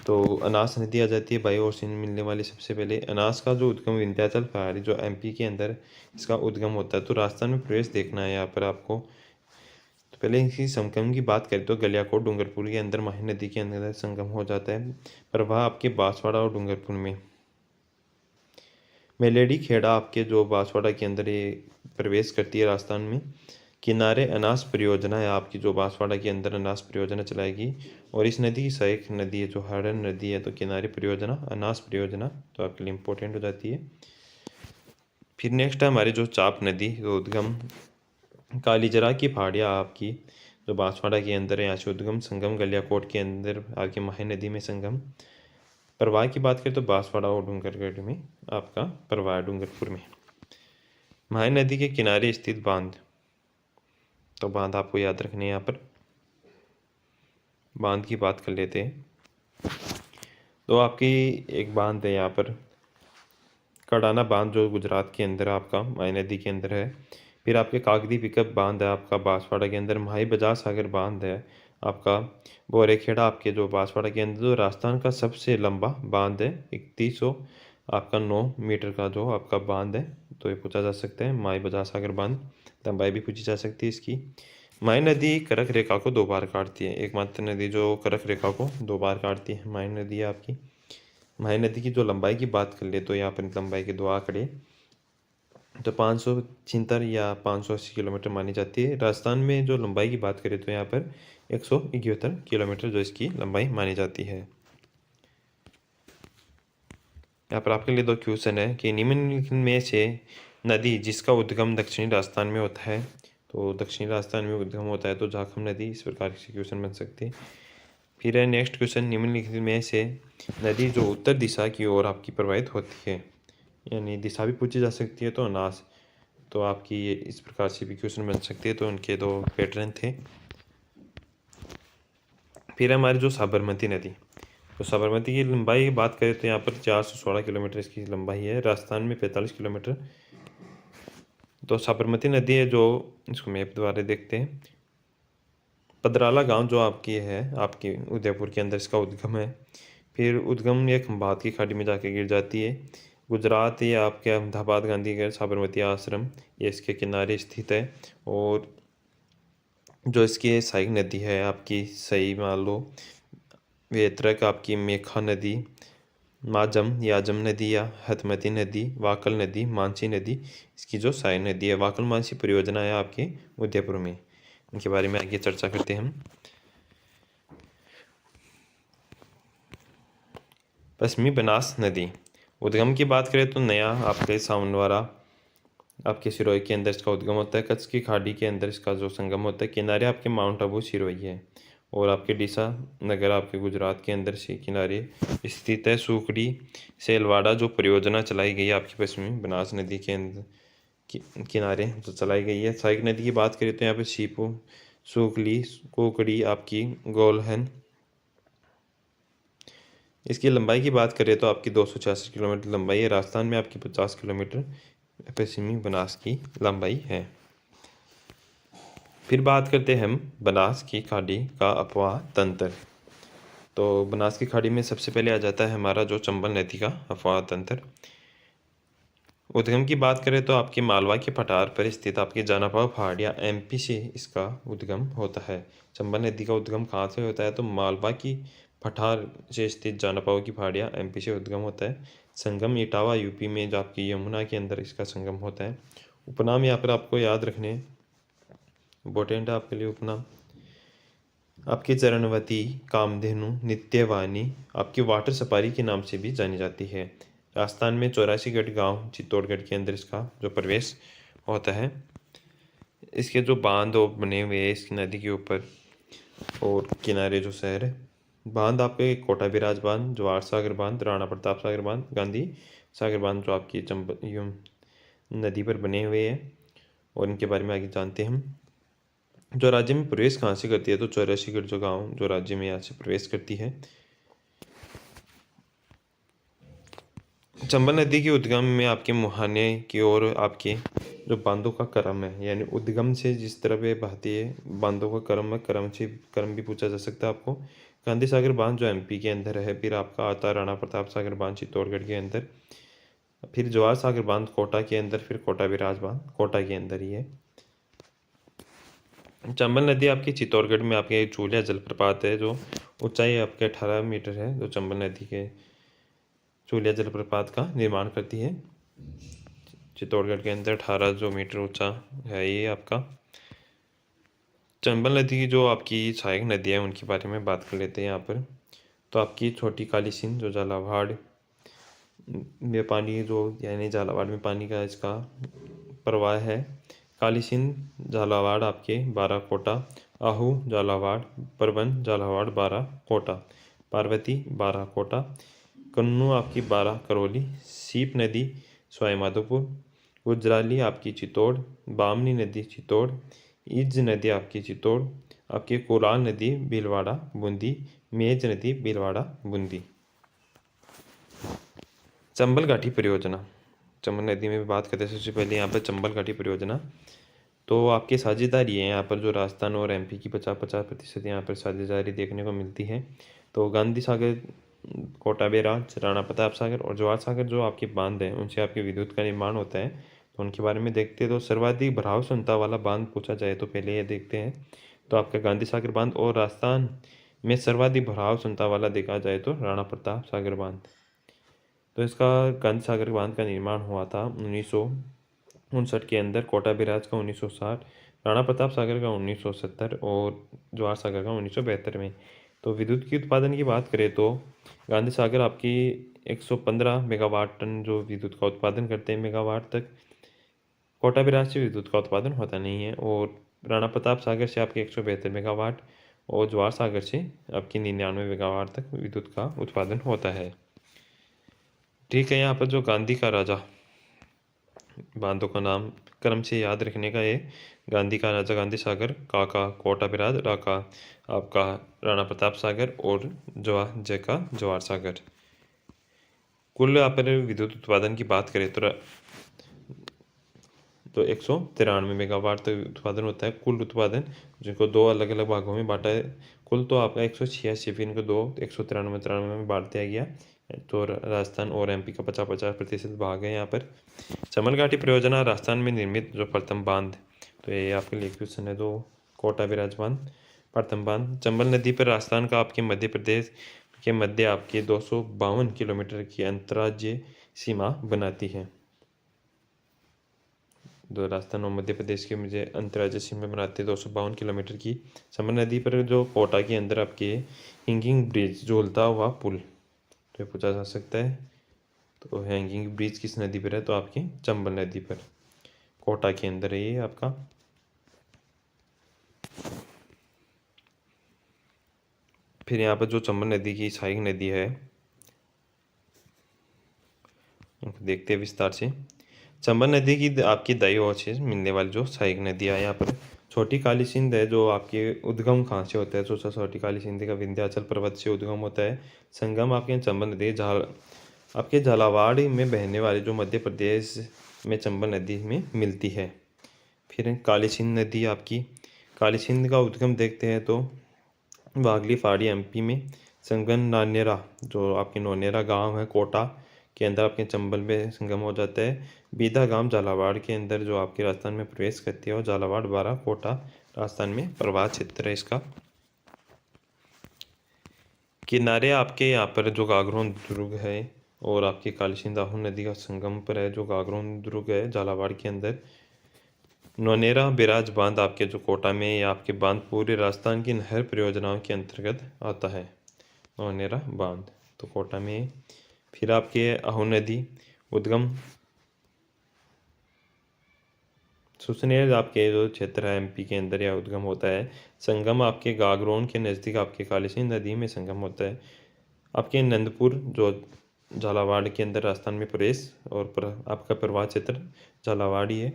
तो अनास नदी आ जाती है बाई ओर से मिलने वाली। सबसे पहले अनास का जो उद्गम विंध्याचल पहाड़ी जो एमपी के अंदर इसका उद्गम होता है। तो राजस्थान में प्रवेश देखना है यहाँ पर आपको। तो पहले इसकी संगम की बात करें तो गलियाकोट डूंगरपुर के अंदर माही नदी के अंदर संगम हो जाता है। प्रवाह आपके बांसवाड़ा और डूंगरपुर में। मेलेडी खेड़ा आपके जो बांसवाड़ा के अंदर ये प्रवेश करती है राजस्थान में। किनारे अनास परियोजना है आपकी, जो बांसवाड़ा के अंदर अनास परियोजना चलाएगी। और इस नदी की सहायक नदी है जो हरन नदी है। तो किनारे परियोजना अनास परियोजना तो आपके लिए इम्पोर्टेंट हो जाती है। फिर नेक्स्ट है हमारे जो चाप नदी, जो उद्गम कालीजरा की पहाड़ियाँ आपकी जो बांसवाड़ा के अंदर है, यहाँ से उद्गम। संगम गलियाकोट के अंदर आपकी माही नदी में संगम। प्रवाह की बात करें तो बांसवाड़ा और डूंगरगढ़ में आपका प्रवाह डूंगरपुर में। माही नदी के किनारे स्थित बांध, तो बांध आपको याद रखने हैं। यहाँ पर बांध की बात कर लेते हैं। तो आपकी एक बांध है यहाँ पर कड़ाना बांध, जो गुजरात के अंदर आपका माही नदी के अंदर है। फिर आपके कागदी पिकअप बांध है आपका बांसवाड़ा के अंदर। माही बजाज सागर बांध है आपका बोरेखेड़ा आपके जो बांसवाड़ा के अंदर। जो राजस्थान का सबसे लंबा बांध है 3100 आपका 9 मीटर का जो आपका बांध है। तो ये पूछा जा सकता है माही बजाज सागर बांध, लंबाई भी पूछी जा सकती है इसकी। माही नदी कर्क रेखा को 2 बार काटती है, एकमात्र नदी जो कर्क रेखा को 2 बार काटती है माही नदी है आपकी। माही नदी की जो लंबाई की बात कर ले तो यहाँ पर लंबाई के 2 आंकड़े, तो 576 या 580 किलोमीटर मानी जाती है। राजस्थान में जो लंबाई की बात करें तो यहाँ पर 171 किलोमीटर जो इसकी लंबाई मानी जाती है। यहाँ पर आपके लिए 2 क्वेश्चन है कि निम्नलिखित में से नदी जिसका उद्गम दक्षिणी राजस्थान में होता है। तो दक्षिणी राजस्थान में उद्गम होता है तो जाखम नदी, इस प्रकार के क्वेश्चन बन सकते हैं। फिर है नेक्स्ट क्वेश्चन, निम्नलिखित में से नदी जो उत्तर दिशा की ओर आपकी प्रवाहित होती है, यानी दिशा भी पूछी जा सकती है। तो अनास, तो आपकी ये इस प्रकार से भी क्वेश्चन बन सकते हैं। तो उनके 2 पैटर्न थे। फिर हमारी जो साबरमती नदी, तो साबरमती की लंबाई की बात करें तो यहाँ पर 416 किलोमीटर इसकी लंबाई है। राजस्थान में 45 किलोमीटर। तो साबरमती नदी है जो, इसको मैप द्वारा देखते हैं। पदराला गांव जो आपकी है आपकी उदयपुर के अंदर इसका उद्गम है। फिर उद्गम ये खंभात की खाड़ी में जाके गिर जाती है। गुजरात ये आपके अहमदाबाद गांधीगढ़ साबरमती आश्रम ये इसके किनारे स्थित है। और जो इसकी सहायक नदी है आपकी, सही मान लो वेत्रक आपकी मेखा नदी, माजम याजम नदी या हथमती नदी, वाकल नदी, मानसी नदी इसकी जो सहायक नदी है। वाकल मानसी परियोजना है आपके उदयपुर में, इनके बारे में आगे चर्चा करते हैं हम। पश्चिमी बनास नदी, उद्गम की बात करें तो नया आपके सावनवारा आपके सिरोही के अंदर इसका उद्गम होता है। कच्छ की खाड़ी के अंदर इसका जो संगम होता है। किनारे आपके माउंट आबू सिरोही है। और आपके डीसा नगर आपके गुजरात के अंदर से किनारे स्थित है। सूखड़ी सेलवाड़ा जो परियोजना चलाई गई है आपकी पश्चिमी बनास नदी के अंदर किनारे जो चलाई गई है। सहायक नदी की बात करें तो यहाँ पे सीपू, सूखली, कोकड़ी आपकी गोलहन। इसकी लंबाई की बात करें तो आपकी 266 किलोमीटर लंबाई है। राजस्थान में आपकी 50 किलोमीटर पश्चिमी बनास की लंबाई है। फिर बात करते हैं हम बनास की खाड़ी का अफवाह तंत्र। तो बनास की खाड़ी में सबसे पहले आ जाता है हमारा जो चंबल नदी का अफवाह तंत्र। उद्गम की बात करें तो आपके मालवा के पठार पर स्थित आपके जानापाव पहाड़ियाँ एमपी से इसका उद्गम होता है। चंबल नदी का उद्गम कहाँ से होता है? तो मालवा की पठार से स्थित जानापाव की पहाड़ियाँ एमपी से उद्गम होता है। संगम इटावा यूपी में, जो आपकी यमुना के अंदर इसका संगम होता है। उपनाम यहाँ पर आपको याद रखने इम्पोर्टेंट है आपके लिए उपनाम। आपकी चरणवती, कामधेनु, नित्यवाणी आपकी वाटर सफारी के नाम से भी जानी जाती है। राजस्थान में 84गढ़ गांव चित्तौड़गढ़ के अंदर इसका जो प्रवेश होता है। इसके जो बांध बने हुए हैं इस नदी के ऊपर और किनारे जो शहर है, बांध आपके कोटा बिराज बांध, जवाहर सागर बांध, राणा प्रताप सागर बांध, गांधी सागर बांध जो आपकी नदी पर बने हुए हैं, और इनके बारे में आगे जानते हैं हम। जो राज्य में प्रवेश कहाँ से करती है? तो 84गढ़ जो गांव जो राज्य में यहाँ से प्रवेश करती है। चंबल नदी के उद्गम में आपके मुहाने की ओर आपके जो बांधों का क्रम है, यानी उद्गम से जिस तरह ये बहती है बांधों का क्रम है, क्रम भी पूछा जा सकता है आपको। गांधी सागर बांध जो एमपी के अंदर है, फिर आपका आता है राणा प्रताप सागर बांध चित्तौड़गढ़ के अंदर, फिर जवाहर सागर बांध कोटा के अंदर, फिर कोटा बिराज बांध कोटा के अंदर ही है। चंबल नदी आपकी चित्तौड़गढ़ में आपके चूलिया जलप्रपात है, जो ऊंचाई आपके 18 मीटर है, जो चंबल नदी के चूलिया जलप्रपात का निर्माण करती है। चित्तौड़गढ़ के अंदर 18 जो मीटर ऊंचा है ये आपका। चंबल नदी की जो आपकी सहायक नदियाँ है उनके बारे में बात कर लेते हैं यहाँ पर। तो आपकी छोटी काली सिंध जो झालावाड़ में पानी जो यानी झालावाड़ में पानी का इसका प्रवाह है। काली सिंध झालावाड़ आपके 12 कोटा, आहू झालावाड़, परबन झालावाड़ 12 कोटा, पार्वती 12 कोटा, कन्नू आपकी 12 करौली, सीप नदी सवाई माधोपुर, गुजराली आपकी चित्तौड़, बामनी नदी चित्तौड़, इज्ज नदी आपकी चित्तौड़, आपकी कोलाल नदी भीलवाड़ा बूंदी, मेज नदी भीलवाड़ा बूंदी। चंबल घाटी परियोजना, चंबल नदी में भी बात करते हैं। सबसे पहले यहाँ पर चंबल घाटी परियोजना तो आपकी साझेदारी है यहाँ पर, जो राजस्थान और एमपी की 50-50% यहाँ पर साझेदारी देखने को मिलती है। तो गांधी सागर, कोटा बैराज, राणा प्रताप सागर और जवाहर सागर जो आपके बांध हैं उनसे आपके विद्युत का निर्माण होता है। तो उनके बारे में देखते हैं। तो सर्वाधिक भराव क्षमता वाला बांध पूछा जाए तो पहले ये देखते हैं। तो आपका गांधी सागर बांध, और राजस्थान में सर्वाधिक भराव क्षमता वाला देखा जाए तो राणा प्रताप सागर बांध। तो इसका गांधी सागर बांध का निर्माण हुआ था 1959 के अंदर, कोटा बैराज का 1960, राणा प्रताप सागर का 1970 और जवाहर सागर का 1972 में। तो विद्युत की उत्पादन की बात करें तो गांधी सागर आपकी 115 मेगावाट टन जो विद्युत का उत्पादन करते हैं मेगावाट तक। कोटा बैराज से विद्युत का उत्पादन होता नहीं है, और राणा प्रताप सागर से आपके 172 मेगावाट और जवाहर सागर से आपकी 99 मेगावाट तक विद्युत का उत्पादन होता है। ठीक है, यहाँ पर जो गांधी का राजा बांधों का नाम क्रम से याद रखने का है। गांधी का राजा गांधी सागर, काका कोटा बिराज, राका आपका राणा प्रताप सागर और जय का जवाहर सागर। कुल यहाँ पर विद्युत उत्पादन की बात करें तो 193 मेगावाट तक उत्पादन होता है। कुल उत्पादन जिनको दो अलग अलग भागों में बांटा है, कुल तो आपका 186, फिर इनको दो 193 में बांट दिया गया। तो राजस्थान और एमपी का 50-50% भाग है यहाँ पर। चंबल घाटी परियोजना राजस्थान में निर्मित जो प्रथम बांध, तो ये आपके लिए क्वेश्चन है। तो कोटा बैराज बांध प्रथम बांध चंबल नदी पर राजस्थान का आपके मध्य प्रदेश के मध्य आपके 252 किलोमीटर की अंतर्राज्यीय सीमा बनाती है। जो राजस्थान और मध्य प्रदेश के मुझे अंतर्राज्यीय सीमा बनाते हैं 252 किलोमीटर की। चंबल नदी पर जो कोटा के अंदर आपके हैंगिंग ब्रिज झूलता हुआ पुल, तो पूछा जा सकता है। तो हैंगिंग ब्रिज किस नदी पर है? तो आपकी चंबल नदी पर, कोटा के अंदर है ये आपका। फिर यहाँ पर जो चंबल नदी की सहायक नदी है उनको देखते हैं विस्तार से। चंबल नदी की आपकी दाई ओर से मिलने वाली जो सहायक नदियाँ यहाँ पर छोटी काली सिंध है, जो आपके उद्गम कहाँ से होता है? तो छोटी काली सिंध का विंध्याचल पर्वत से उद्गम होता है। संगम आपके चंबल नदी आपके झालावाड़ में बहने वाली जो मध्य प्रदेश में चंबल नदी में मिलती है। फिर काली सिंध नदी आपकी काली सिंध का उद्गम देखते हैं तो वागली फाड़ी एमपी में, संगम नानेरा जो आपके नौनेरा गांव है कोटा के अंदर आपके चंबल में संगम हो जाता है। बीदा गांव झालावाड़ के अंदर जो आपके राजस्थान में प्रवेश करती है, और झालावाड़ बारा कोटा राजस्थान में प्रवाह क्षेत्र है इसका। किनारे आपके यहाँ पर जो गागरोन दुर्ग है और आपके काली सिंध आहू नदी का संगम पर है जो गागरोन दुर्ग है झालावाड़ के अंदर। नौनेरा बिराज बांध आपके जो कोटा में, या आपके बांध पूरे राजस्थान की नहर परियोजनाओं के अंतर्गत आता है, नौनेरा बांध तो कोटा में। फिर आपके आहू नदी उद्गम सुसनेर आपके जो क्षेत्र है एमपी के अंदर या उद्गम होता है। संगम आपके गागरोन के नज़दीक आपके काली सिंध नदी में संगम होता है। आपके नंदपुर जो झालावाड़ के अंदर राजस्थान में प्रवेश और आपका प्रवाह क्षेत्र झालावाड़ ही है।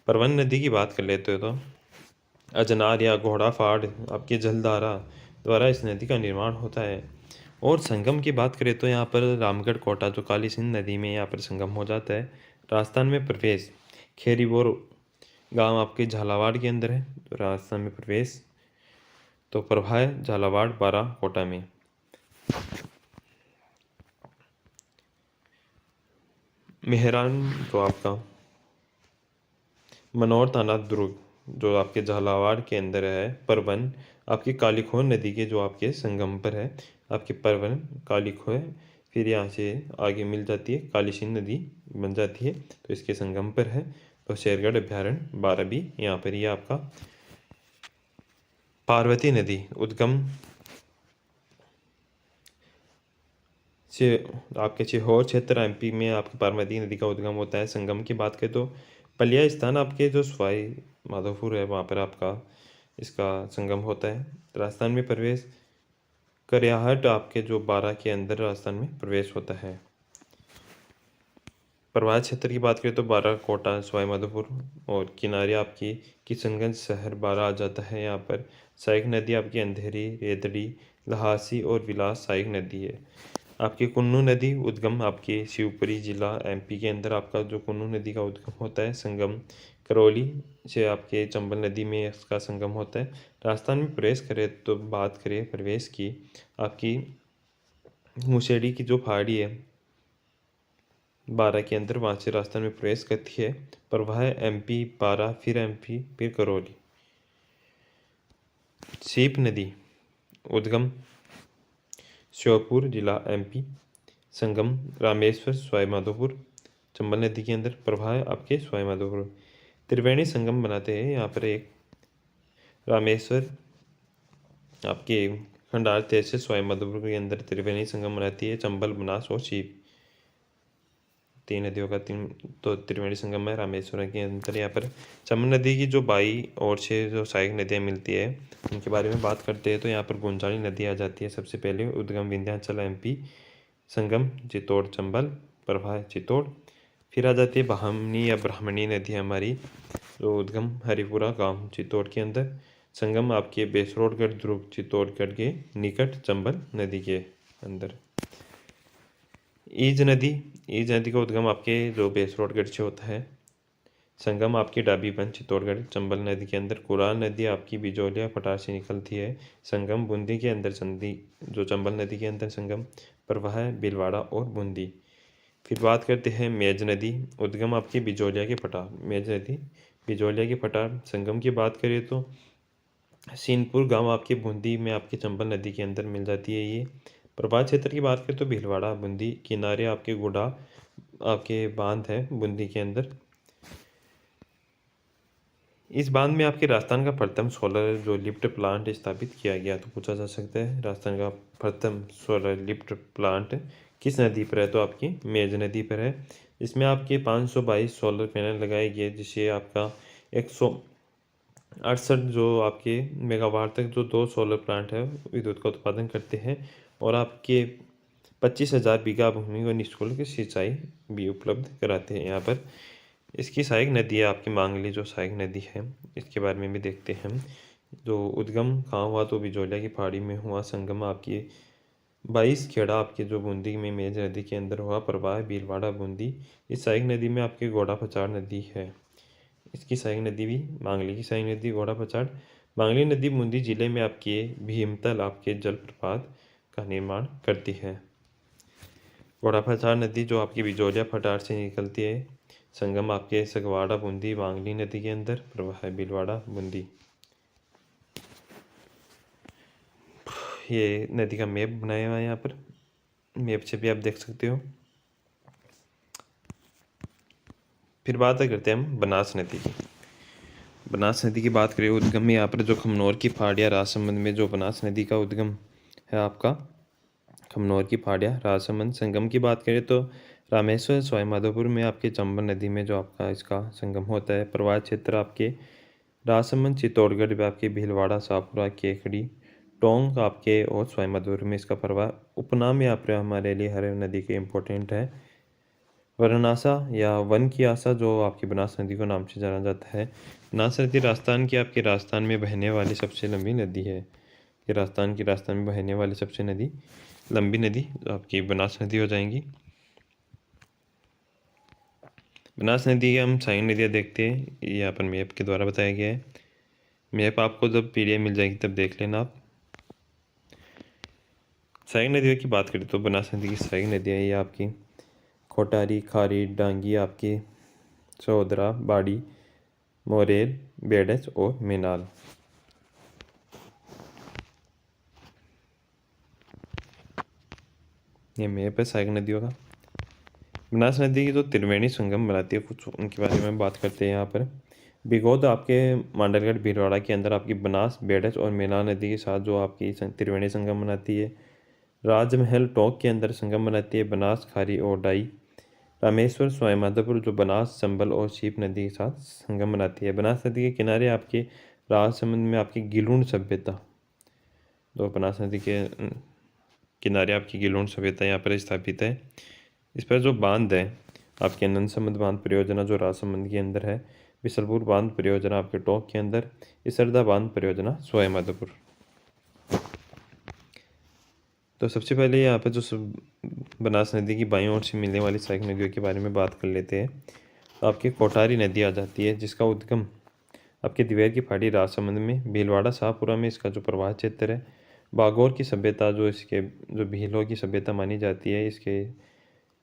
परवन नदी की बात कर लेते हो तो अजनार या घोड़ा फाड़ आपकी जलधारा द्वारा इस नदी का निर्माण होता है। और संगम की बात करें तो यहाँ पर रामगढ़ कोटा जो काली सिंध नदी में यहाँ पर संगम हो जाता है। राजस्थान में प्रवेश खेरीबोर गांव आपके झालावाड़ के अंदर है, तो राजस्थान में प्रवेश तो प्रवाह है झालावाड़ बारा कोटा में। मेहरान जो आपका मनोर थाना दुर्ग जो आपके झालावाड़ के अंदर है। परवन आपकी कालीखोह नदी के जो आपके संगम पर है, आपके परवन कालीखोह, फिर यहाँ से आगे मिल जाती है काली सिंध नदी बन जाती है, तो इसके संगम पर है। तो शेरगढ़ अभ्यारण्य 12 भी यहाँ पर ही आपका। पार्वती नदी उद्गम से आपके सीहोर क्षेत्र एमपी में आपकी पार्वती नदी का उद्गम होता है। संगम की बात करें तो पलिया स्थान आपके जो सवाई माधोपुर है वहाँ पर आपका इसका संगम होता है। राजस्थान में प्रवेश करियाहट आपके जो 12 के अंदर राजस्थान में प्रवेश होता है। प्रवाह क्षेत्र की बात करें तो 12 कोटा सवाई माधोपुर, और किनारे आपकी किशनगंज शहर 12 आ जाता है। यहाँ पर सहायक नदी आपकी अंधेरी, रेतड़ी, लहासी और विलास सहायक नदी है। आपकी कुन्नू नदी उद्गम आपके शिवपुरी जिला एमपी के अंदर आपका जो कुन्नू नदी का उद्गम होता है। संगम करौली से आपके चंबल नदी में इसका संगम होता है। राजस्थान में प्रवेश करें तो बात करें प्रवेश की, आपकी मुसेड़ी की जो पहाड़ी है 12 के अंदर, वहाँ से राजस्थान में प्रवेश करती है। प्रवाह एमपी 12, फिर एमपी, फिर करौली। सीप नदी उद्गम श्योपुर जिला एमपी, संगम रामेश्वर सवाई माधोपुर चंबल नदी के अंदर, प्रवाह आपके सवाई माधोपुर। त्रिवेणी संगम बनाते हैं यहाँ पर एक रामेश्वर आपके खंडार तहसील सवाई माधोपुर के अंदर त्रिवेणी संगम बनाती है। चंबल, बनास और सीप 3 नदियों का तो त्रिवेणी संगम है रामेश्वर के अंदर। यहाँ पर चंबल नदी की जो बाई और से जो सहायक नदियाँ मिलती है उनके बारे में बात करते हैं तो यहाँ पर गुंजाली नदी आ जाती है सबसे पहले। उद्गम विंध्याचल एमपी, संगम चित्तौड़ चंबल, प्रवाह चित्तौड़। फिर आ जाती है ब्राह्मणी या ब्राह्मणी नदी हमारी, जो उद्गम हरिपुरा गांव चित्तौड़ के अंदर, संगम आपके बेसरोडगढ़ दुर्ग चित्तौड़गढ़ के निकट चंबल नदी के अंदर। ईज नदी का उद्गम आपके जो बेसरोडगढ़ से होता है। संगम आपकी डाबीबंद चित्तौड़गढ़ चंबल नदी के अंदर। कुराल नदी आपकी बिजौलिया पटार से निकलती है। संगम बूंदी के अंदर संधि जो चंबल नदी के अंदर संगम, प्रवाह भीलवाड़ा और बूंदी। फिर बात करते हैं मेज नदी उद्गम आपकी बिजौलिया के पटार। मेज नदी बिजौलिया के पटार। संगम की बात करें तो सीनपुर गांव आपके बूंदी में आपके चंबल नदी के अंदर मिल जाती है ये। प्रभात क्षेत्र की बात करें तो भीलवाड़ा बूंदी किनारे आपके गुड़ा आपके बांध है बूंदी के अंदर। इस बांध में आपके राजस्थान का प्रथम सोलर जो लिफ्ट प्लांट स्थापित किया गया, तो पूछा जा सकता है राजस्थान का प्रथम सोलर लिफ्ट प्लांट किस नदी पर है, तो आपकी मेज नदी पर है। इसमें आपके 522 सोलर पैनल लगाए गए, जिससे आपका 168 जो आपके मेगावाट तक जो 2 सोलर प्लांट है विद्युत का उत्पादन करते हैं। और आपके 25,000 बीघा भूमि को निःशुल्क सिंचाई भी उपलब्ध कराते हैं यहाँ पर। इसकी सहायक नदी है आपकी मांगली जो सहायक नदी है, इसके बारे में भी देखते हैं। जो उद्गम कहाँ हुआ, तो बिजौलिया की पहाड़ी में हुआ। संगम आपकी 22 खेड़ा आपके जो बूंदी में मेज नदी के अंदर हुआ। प्रवाह भीलवाड़ा बूंदी। इस सहायक नदी में आपकी घोड़ा पचाड़ नदी है, इसकी सहायक नदी भी मांगली की सहायक नदी घोड़ा पचाड़। वांगली नदी बूंदी जिले में आपके भीमताल आपके जलप्रपात का निर्माण करती है। घोड़ाफचार नदी जो आपकी बिजोलिया फटार से निकलती है, संगम आपके सगवाड़ा बूंदी वांगली नदी के अंदर प्रवाह है भीलवाड़ा बूंदी। ये नदी का मैप बनाया हुआ है, यहाँ पर मैप से भी आप देख सकते हो। फिर बात करते हैं हम बनास नदी की। बनास नदी की बात करें उद्गम में, यहाँ पर जो खमनोर की फाड़िया राजसमंद में जो बनास नदी का उद्गम है आपका, खमनोर की फाड़िया राजसमंद। संगम की बात करें तो रामेश्वर सवाई माधोपुर में आपके चंबल नदी में जो आपका इसका संगम होता है। प्रवाह क्षेत्र आपके राजसमंद चित्तौड़गढ़ में आपके भीलवाड़ा शाहपुरा केकड़ी टोंक आपके और सवाई माधोपुर में इसका प्रवाह। उपनाम यहाँ पर हमारे लिए हर नदी के इम्पोर्टेंट है। वरनासा या वन की आशा जो आपकी बनास नदी को नाम से जाना जाता है। बनास नदी राजस्थान की आपके राजस्थान में बहने वाली सबसे लंबी नदी है। ये राजस्थान में बहने वाली सबसे लंबी नदी आपकी बनास नदी हो जाएंगी। बनास नदी के हम साइन नदियाँ देखते हैं, यहाँ पर मैप के द्वारा बताया गया है। मैप आपको जब पीडीएफ मिल जाएगी तब देख लेना आप। साइन नदियों की बात करें तो बनास नदी की साइन नदियाँ ये आपकी खोटारी, खारी, डांगी आपकी चौधरा, बाड़ी, मोरेल, बेडच और मेनाल। ये मैप है साइन नदियों का। बनास नदी की जो त्रिवेणी संगम बनाती है कुछ उनके बारे में बात करते हैं यहाँ पर। बिगोद आपके मांडलगढ़ भीलवाड़ा के अंदर आपकी बनास, बेडच और मेनाल नदी के साथ जो आपकी त्रिवेणी संगम बनाती है। राजमहल टोंक के अंदर संगम बनाती है बनास, खारी और डाई। रामेश्वर सवाई माधोपुर जो बनास, चंबल और सीप नदी के साथ संगम बनाती है। बनास नदी के किनारे आपके राजसमंद में आपकी गिलुंड सभ्यता, तो बनास नदी के किनारे आपकी गिलुंड सभ्यता यहाँ पर स्थापित है। इस पर जो बांध है आपके नंदसमंद बांध परियोजना जो राजसमंद के अंदर है, बिसलपुर बांध परियोजना आपके टोंक के अंदर, इसरदा बांध परियोजना सवाई माधोपुर। तो सबसे पहले यहाँ पर जो बनास नदी की बाईं ओर से मिलने वाली सहायक नदियों के बारे में बात कर लेते हैं। तो आपकी कोठारी नदी आ जाती है जिसका उद्गम आपके दिवेर की फाड़ी राजसमंद में, भीलवाड़ा शाहपुरा में इसका जो प्रवाह क्षेत्र है। बागौर की सभ्यता जो इसके जो भीलों की सभ्यता मानी जाती है इसके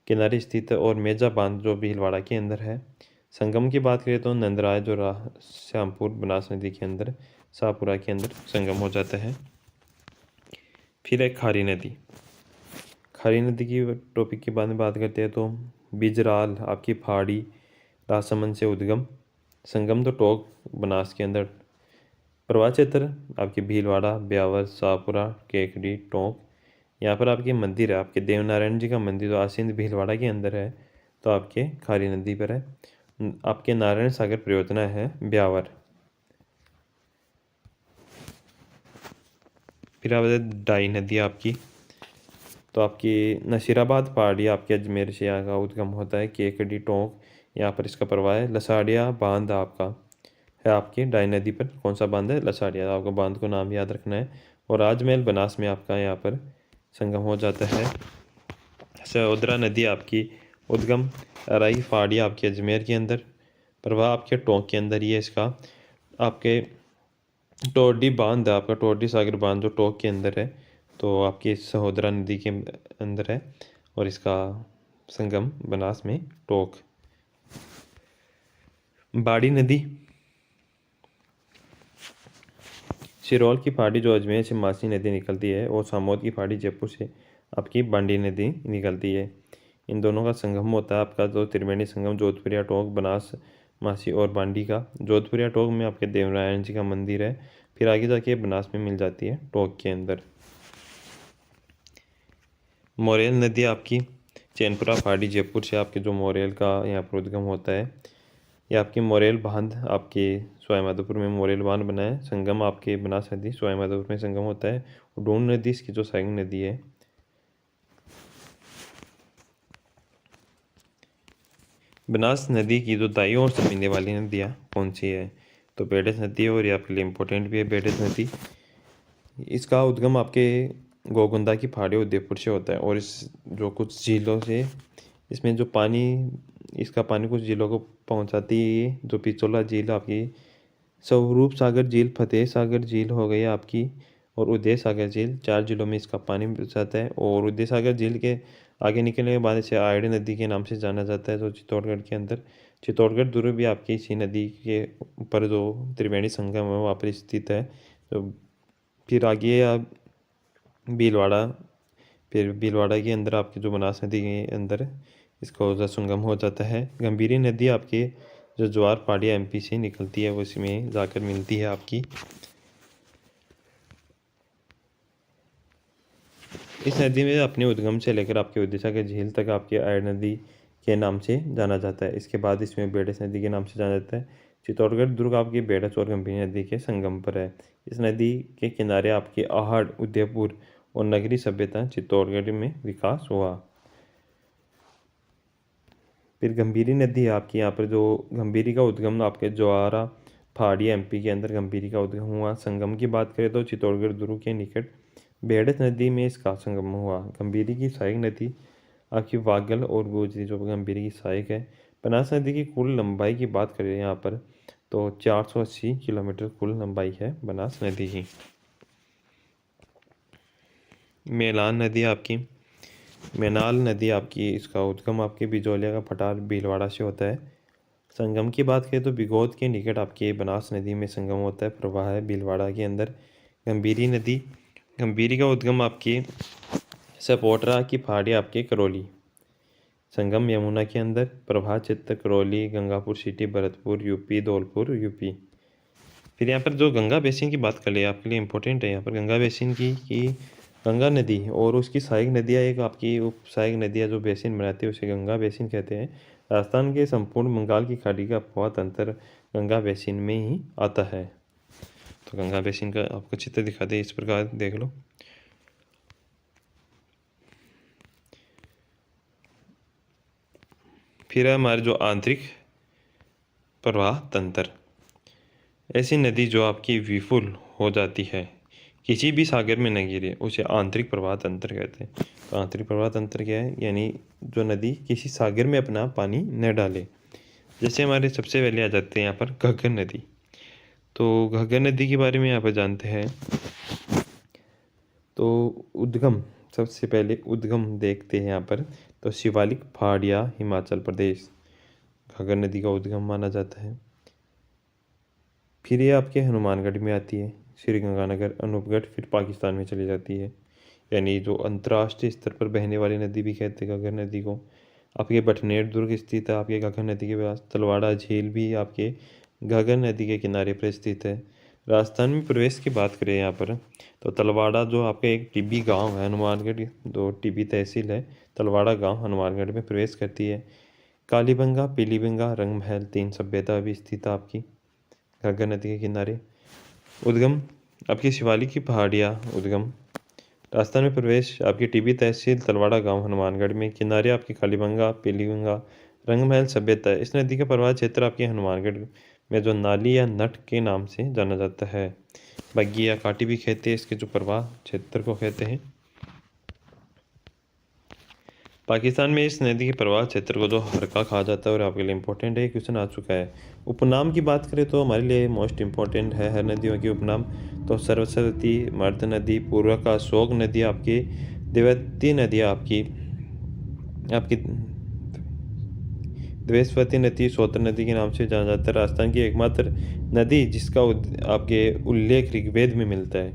किनारे स्थित है, और मेजा बांध जो भीलवाड़ा के अंदर है। संगम की बात करें तो नंदराय जो श्यामपुर बनास नदी के अंदर शाहपुरा के अंदर संगम हो जाता है। फिर है खारी नदी। खारी नदी की टॉपिक के बारे में बात करते हैं तो बिजराल आपकी फाड़ी राजसमंद से उद्गम, संगम तो टोक बनास के अंदर। प्रवाह क्षेत्र आपकी भीलवाड़ा, ब्यावर, शाहपुरा, केकड़ी, टोंक। यहाँ पर आपके मंदिर है, आपके देवनारायण जी का मंदिर जो आसींद भीलवाड़ा के अंदर है, तो आपके खारी नदी पर है। आपके नारायण सागर परियोजना है ब्यावर। फिर आप डाई नदी आपकी, तो आपकी नसीराबाद पहाड़ी आपके अजमेर से यहाँ का उद्गम होता है। केकड़ी, टोंक यहाँ पर इसका प्रवाह है। लसाड़िया बांध आपका है आपकी डाई नदी पर। कौन सा बांध है? लसाड़िया। आपको बांध को नाम याद रखना है। और राजमहल बनास में आपका यहाँ पर संगम हो जाता है। सहोदरा नदी आपकी उद्गम राई फाड़ी आपके अजमेर के अंदर, प्रवाह आपके टोंक के अंदर ही है इसका। आपके टोरडी बांध आपका टोरडी सागर बांध जो टोंक के अंदर है, तो आपकी सहोदरा नदी के अंदर है और इसका संगम बनास में टोक। बाड़ी नदी सिरौल की फाड़ी जो अजमेर से मासी नदी निकलती है, और सामोद की फाड़ी जयपुर से आपकी बांडी नदी निकलती है। इन दोनों का संगम होता है आपका जो त्रिवेणी संगम जोधपुरिया टोक बनास मासी और बांडी का। जोधपुरिया टोक में आपके देवनारायण जी का मंदिर है। फिर आगे जाके बनास में मिल जाती है टोक के अंदर। मोरेल नदी आपकी चैनपुरा फाड़ी जयपुर से आपके जो मोरेल का यहाँ पर उद्गम होता है। ये आपकी मोरेल बांध आपके सवाई माधोपुर में मोरेल बांध बना है। संगम आपके बनास नदी सवाई माधोपुर में संगम होता है। डून नदी इसकी जो सहायक नदी है। बनास नदी की जो दाई ओर से मिलने वाली नदियाँ कौन सी है? तो बेडस नदी है, और ये आपके लिए इम्पोर्टेंट भी है बेडस नदी। इसका उद्गम आपके गोगुंदा की पहाड़ी उदयपुर से होता है, और इस जो कुछ झीलों से इसमें जो पानी इसका पानी कुछ झीलों को पहुंचाती है। जो पिचोला झील आपकी स्वरूप सागर झील, फतेह सागर झील हो गई आपकी, और उदय सागर झील, 4 जिलों में इसका पानी मिल जाता है। और उदय सागर झील के आगे निकलने के बाद इसे आयड़ नदी के नाम से जाना जाता है, जो चित्तौड़गढ़ के अंदर, चित्तौड़गढ़ दुर्ग भी आपकी इसी नदी के ऊपर जो त्रिवेणी संगम है वहाँ पर स्थित है। तो फिर आगे आप भीलवाड़ा, फिर भीलवाड़ा के अंदर आपकी जो बनास नदी के अंदर इसका जो संगम हो जाता है। गंभीरी नदी आपके जो ज्वार पहाड़िया एमपी से निकलती है वो इसमें जाकर मिलती है आपकी। इस नदी में अपने उद्गम से लेकर आपके उड़ीसा के झील तक आपकी आयड़ नदी के नाम से जाना जाता है। इसके बाद इसमें बेड़स नदी के नाम से जाना जाता है। चित्तौड़गढ़ दुर्ग आपकी बेड़स और गंभीरी नदी के संगम पर है। इस नदी के किनारे आपकी आहड़, उदयपुर और नगरी सभ्यता चित्तौड़गढ़ में विकास हुआ। फिर गंभीरी नदी है आपकी, यहाँ पर जो गंभीरी का उद्गम आपके ज्वारा पहाड़ी एमपी के अंदर गंभीरी का उद्गम हुआ। संगम की बात करें तो चित्तौड़गढ़ दुर्ग के निकट बेड़स नदी में इसका संगम हुआ। गंभीरी की सहायक नदी आपकी वागल और गोजरी जो गंभीरी की सहायक है। बनास नदी की कुल लंबाई की बात करें यहाँ पर तो 480 किलोमीटर कुल लंबाई है बनास नदी की। मेलान नदी आपकी, मेनाल नदी आपकी, इसका उद्गम आपके बिजौलिया का पठार भीलवाड़ा से होता है। संगम की बात करें तो बिगौद के निकट आपके बनास नदी में संगम होता है, प्रवाह है भीलवाड़ा के अंदर। गंभीरी नदी, गंभीरी का उद्गम आपकी सपोटरा की पहाड़ी आपके करौली, संगम यमुना के अंदर, प्रभा चित्त Karauli, Gangapur city Bharatpur UP, Dholpur UP. फिर यहाँ पर जो गंगा बेसिन की बात कर ले आपके लिए इम्पोर्टेंट है यहाँ पर गंगा बेसिन की कि गंगा नदी और उसकी सहायक नदियाँ, एक आपकी उप सहायक नदियाँ जो बेसिन बनाती है उसे गंगा बेसिन कहते हैं। राजस्थान के संपूर्ण बंगाल की खाड़ी का अपवाह तंत्र गंगा बेसिन में ही आता है। तो गंगा बेसिन का आपको चित्र दिखा दे इस प्रकार देख लो। फिर है हमारे जो आंतरिक प्रवाह तंत्र, ऐसी नदी जो आपकी विफुल हो जाती है, किसी भी सागर में न गिरे, उसे आंतरिक प्रवाह तंत्र कहते हैं। तो आंतरिक प्रवाह तंत्र क्या है, यानी जो नदी किसी सागर में अपना पानी न डाले। जैसे हमारे सबसे पहले आ जाते हैं यहाँ पर घग्गर नदी। तो घग्गर नदी के बारे में यहाँ पर जानते हैं। तो उद्गम, सबसे पहले उद्गम देखते हैं यहाँ पर, तो शिवालिक पहाड़िया हिमाचल प्रदेश घग्गर नदी का उद्गम माना जाता है। फिर ये आपके हनुमानगढ़ में आती है, श्रीगंगानगर, अनूपगढ़, फिर पाकिस्तान में चली जाती है। यानी जो अंतर्राष्ट्रीय स्तर पर बहने वाली नदी भी कहते हैं घग्गर नदी को। आपके बटनेर दुर्ग स्थित है आपके घग्गर नदी के पास। तलवाड़ा झील भी आपके घग्गर नदी के किनारे पर स्थित है। राजस्थान में प्रवेश की बात करें यहाँ पर तो तलवाड़ा जो आपका एक टिब्बी गांव है, हनुमानगढ़ दो टिब्बी तहसील है, तलवाड़ा गांव हनुमानगढ़ में प्रवेश करती है। कालीबंगा, पीलीबंगा, रंगमहल, 3 सभ्यता भी स्थित है आपकी घग्गर नदी के किनारे। उद्गम आपकी शिवालिक की पहाड़ियाँ, उद्गम राजस्थान में प्रवेश आपकी टिब्बी तहसील तलवाड़ा गांव हनुमानगढ़ में। किनारे आपकी कालीबंगा, पीलीबंगा, रंगमहल सभ्यता है। इस नदी का प्रवाह क्षेत्र आपके हनुमानगढ़ में जो नाली या नट के नाम से जाना जाता है। बग्गी या काटी भी कहते हैं इसके जो प्रवाह क्षेत्र को कहते हैं। पाकिस्तान में इस नदी के प्रवाह क्षेत्र को जो हरका कहा जाता है और आपके लिए इम्पोर्टेंट है, क्वेश्चन आ चुका है। उपनाम की बात करें तो हमारे लिए मोस्ट इम्पोर्टेंट है हर नदियों की उपनाम। तो सरस्वती, मर्द नदी, पूर्व का अशोक नदी आपकी, देवती नदी आपकी आपकी द्वेषवती नदी सोतर नदी के नाम से जाना जाता है। राजस्थान की एकमात्र नदी जिसका आपके उल्लेख ऋग्वेद में मिलता है,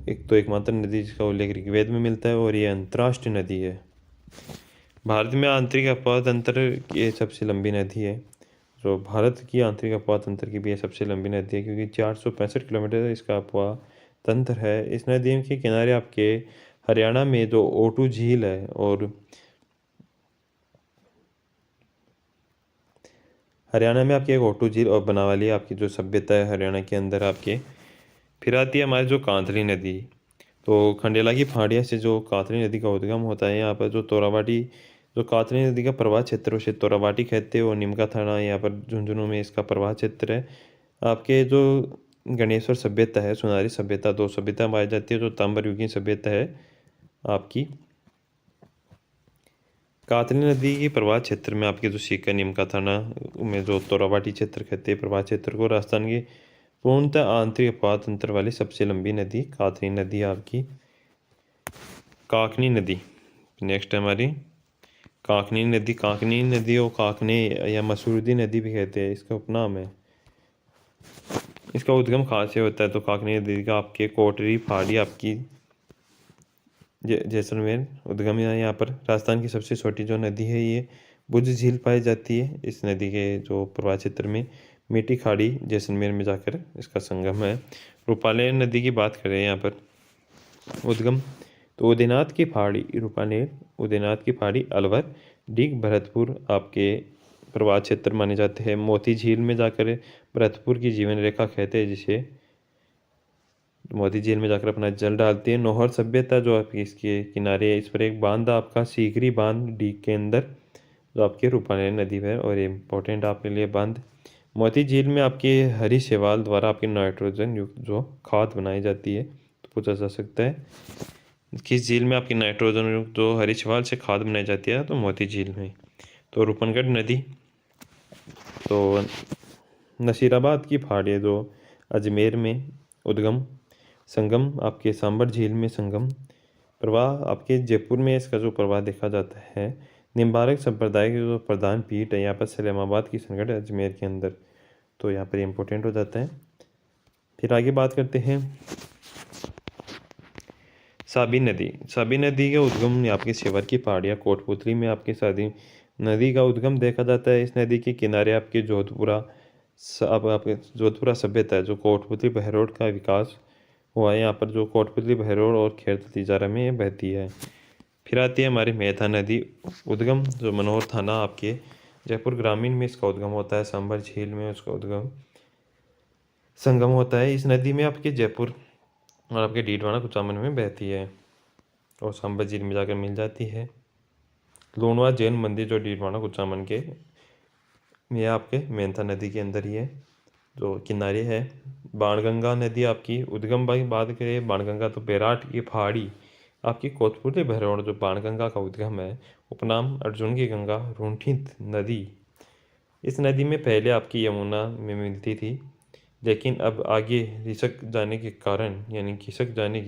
एकमात्र नदी जिसका उल्लेख ऋग्वेद में मिलता है और ये अंतर्राष्ट्रीय नदी है। भारत में आंतरिक अपवाह तंत्र ये सबसे लंबी नदी है। जो भारत की आंतरिक अपवाह तंत्र की भी ये सबसे लंबी नदी है, क्योंकि 465 किलोमीटर इसका अपवाह तंत्र है। इस नदी के किनारे आपके हरियाणा में जो ओटू झील है और हरियाणा में आपकी एक ओटू झील और बनावाली आपकी जो सभ्यता है हरियाणा के अंदर आपके। फिर आती है हमारी जो कांतली नदी। तो खंडेला की पहाड़िया से जो कातरी नदी का उद्गम होता है, यहाँ पर जो तोरावाटी, जो कातरी नदी का प्रवाह क्षेत्र उसे तोरावाटी कहते हैं और निमका थाना यहाँ पर झुंझुनू में इसका प्रवाह क्षेत्र है। आपके जो गणेश्वर सभ्यता है, सुनारी सभ्यता, 2 सभ्यता पाई जाती है। जो ताम्रयुगीन सभ्यता है आपकी, कातली नदी के प्रवाह क्षेत्र में आपके जो सीकर निमका थाना में जो तोराबाटी क्षेत्र कहते हैं प्रवाह क्षेत्र को, राजस्थान की पूर्णतः आंतरिक प्रवाह तंत्र वाली सबसे लंबी नदी कातली नदी आपकी काकनी नदी। नेक्स्ट है हमारी काकनी नदी। काकनी नदी और काकने या मसूरदी नदी भी कहते हैं, इसका उपनाम है। इसका उद्गम कहाँ से होता है? तो काकनी नदी का आपके कोटरी पहाड़ी आपकी जैसलमेर उद्गम यहाँ पर। राजस्थान की सबसे छोटी जो नदी है ये भुज झील पाई जाती है। इस नदी के जो प्रवाह क्षेत्र में मीठी खाड़ी जैसलमेर में जाकर इसका संगम है। रूपालेर नदी की बात करें यहाँ पर उद्गम, तो उदयनाथ की पहाड़ी रूपालेर, उदयनाथ की पहाड़ी अलवर, डीग, भरतपुर आपके प्रवाह क्षेत्र माने जाते हैं। मोती झील में जाकर भरतपुर की जीवन रेखा कहते हैं जिसे, मोती झील में जाकर अपना जल डालती है। नौहर सभ्यता जो आपकी इसके किनारे है, इस पर एक बांध आपका सीकरी बांध डीग के अंदर जो आपके रूपालेर नदी है और इम्पोर्टेंट आपके लिए बांध। मोती झील में आपके हरी शैवाल द्वारा आपकी नाइट्रोजन युक्त जो खाद बनाई जाती है, तो पूछा जा सकता है किस झील में आपकी नाइट्रोजन युक्त जो हरी शैवाल से खाद बनाई जाती है, तो मोती झील में। तो रूपनगढ़ नदी, तो नसीराबाद की पहाड़ी जो अजमेर में उद्गम, संगम आपके सांबर झील में संगम, प्रवाह आपके जयपुर में इसका जो प्रवाह देखा जाता है। निम्बारक संप्रदाय की जो प्रधान पीठ है यहाँ पर सलेमाबाद की संगठ अजमेर के अंदर, तो यहाँ पर इम्पोर्टेंट हो जाता है। फिर आगे बात करते हैं साबी नदी। साबी नदी का उद्गम आपके सेवर की पहाड़ियाँ कोटपुतली में आपके साबी नदी का उद्गम देखा जाता है। इस नदी के किनारे आपके जोधपुरा आपके जोधपुरा सभ्यता है जो कोटपुतली बहरोड का विकास हुआ है। यहाँ पर जो कोटपुतली बहरोड और खेड़ तिजारा में बहती है। फिर आती है हमारी मेहता नदी उद्गम, जो मनोहर थाना आपके जयपुर ग्रामीण में इसका उद्गम होता है। सांबर झील में उसका उद्गम संगम होता है। इस नदी में आपके जयपुर और आपके डीडवाना कुचामन में बहती है और सांबर झील में जाकर मिल जाती है। लूणवा जैन मंदिर जो डीडवाना कुचामन के ये आपके मेहता नदी के अंदर ही है जो किनारे है। बाणगंगा नदी आपकी उद्गम की बात करें, बाणगंगा तो बैराट की पहाड़ी आपकी कोतपुली भैरवण जो बाणगंगा का उद्गम है। उपनाम अर्जुन की गंगा रूंठित नदी। इस नदी में पहले आपकी यमुना में मिलती थी, लेकिन अब आगे खिसक जाने के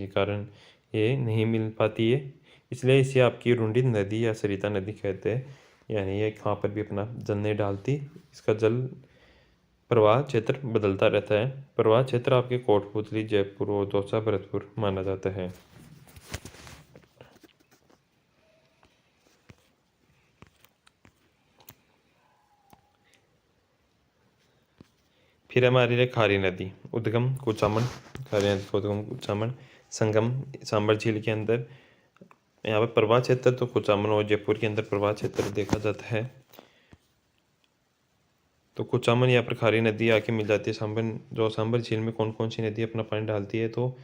कारण ये नहीं मिल पाती है, इसलिए इसे आपकी रुंडित नदी या सरिता नदी कहते हैं। यानी ये कहाँ पर भी अपना जल नहीं डालती, इसका जल प्रवाह क्षेत्र बदलता रहता है। प्रवाह क्षेत्र आपके कोटपुतली, जयपुर और दौसा, भरतपुर माना जाता है। फिर हमारे लिए खारी नदी उद्गम कुचामन, खारी नदी का उद्गम कुचामन, संगम सांबर झील के अंदर। यहाँ पर प्रवाह क्षेत्र तो कुचामन और जयपुर के अंदर प्रवाह क्षेत्र देखा जाता है। तो कुचामन यहाँ पर खारी नदी आके मिल जाती है। सांबर झील में कौन कौन सी नदी अपना पानी डालती है, तो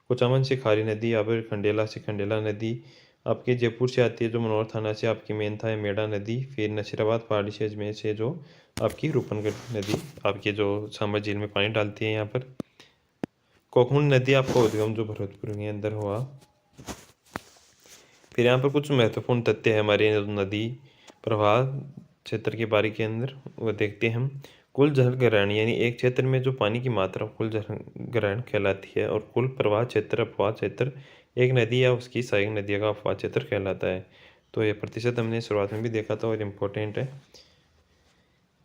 कुचामन से खारी नदी, यहाँ पर खंडेला से खंडेला नदी आपके जयपुर से आती है जो मनोहर थाना से आपकी मेन था है मेड़ा नदी। फिर नशीराबाद पहाड़ी से अजमेर से जो आपकी रूपनगढ़ नदी आपके जो सांबर झील में पानी डालती है। यहाँ पर कोकमुंड नदी आपका उद्गम जो भरतपुर के अंदर हुआ। फिर यहाँ पर कुछ महत्वपूर्ण तथ्य है हमारे नदी प्रवाह क्षेत्र के बारे के अंदर, वो देखते हैं हम। कुल जल ग्रहण यानी एक क्षेत्र में जो पानी की मात्रा कुल जल ग्रहण कहलाती है, और कुल प्रवाह क्षेत्र अपवाह क्षेत्र एक नदी या उसकी सहायक नदियों का अपवाह क्षेत्र कहलाता है। तो ये प्रतिशत हमने शुरुआत में भी देखा था और इम्पोर्टेंट है।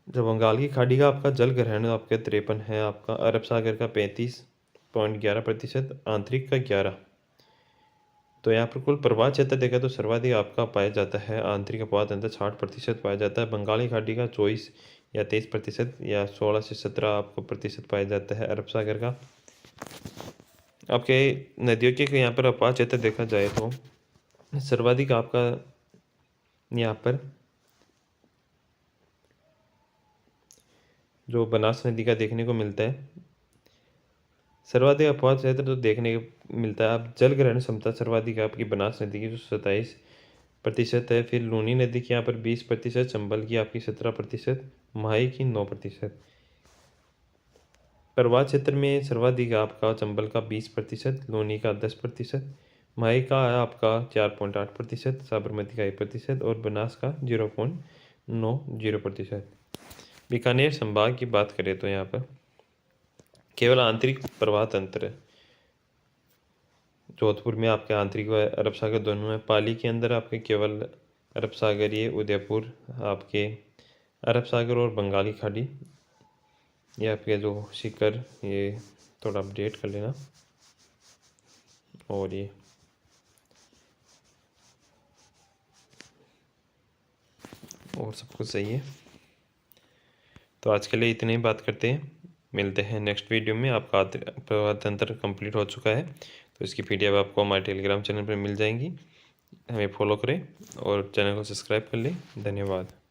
जब बंगाल की खाड़ी का आपका जल ग्रहण आपका 53 है, आपका अरब सागर का 35.11%, आंतरिक का 11। तो यहाँ पर कुल प्रवाह क्षेत्र देखा तो सर्वाधिक आपका पाया जाता है आंतरिक अपवाह तंत्र 60% पाया जाता है। बंगाली खाड़ी का 24 या 23% या 16 से 17 आपको प्रतिशत पाया जाता है। अरब सागर का आपके नदियों के यहाँ पर अपवाह क्षेत्र देखा जाए तो सर्वाधिक आपका यहाँ पर जो बनास नदी का देखने को मिलता है। सर्वाधिक अपवाह क्षेत्र तो देखने को मिलता है। अब जल ग्रहण क्षमता सर्वाधिक आपकी बनास नदी की जो 27% है। फिर लूनी नदी की यहाँ पर 20%, चंबल की आपकी 17%, महाई की 9%। प्रवाह क्षेत्र में सर्वाधिक आपका चंबल का 20%, लूनी का 10%, माही का है आपका 4.8%, साबरमती का 1% और बनास का 0.90%। बीकानेर संभाग की बात करें तो यहाँ पर केवल आंतरिक प्रवाह तंत्र है। जोधपुर में आपके आंतरिक व अरब सागर दोनों है। पाली के अंदर आपके केवल अरब सागरीय, उदयपुर आपके अरब सागर और बंगाली खाड़ी। ये आपके जो सीकर, ये थोड़ा अपडेट कर लेना। और ये और सब कुछ सही है। तो आज के लिए इतने ही बात करते हैं, मिलते हैं नेक्स्ट वीडियो में। आपका प्रवाह तंत्र कंप्लीट हो चुका है, तो इसकी पीडीएफ आपको हमारे टेलीग्राम चैनल पर मिल जाएंगी। हमें फॉलो करें और चैनल को सब्सक्राइब कर लें। धन्यवाद।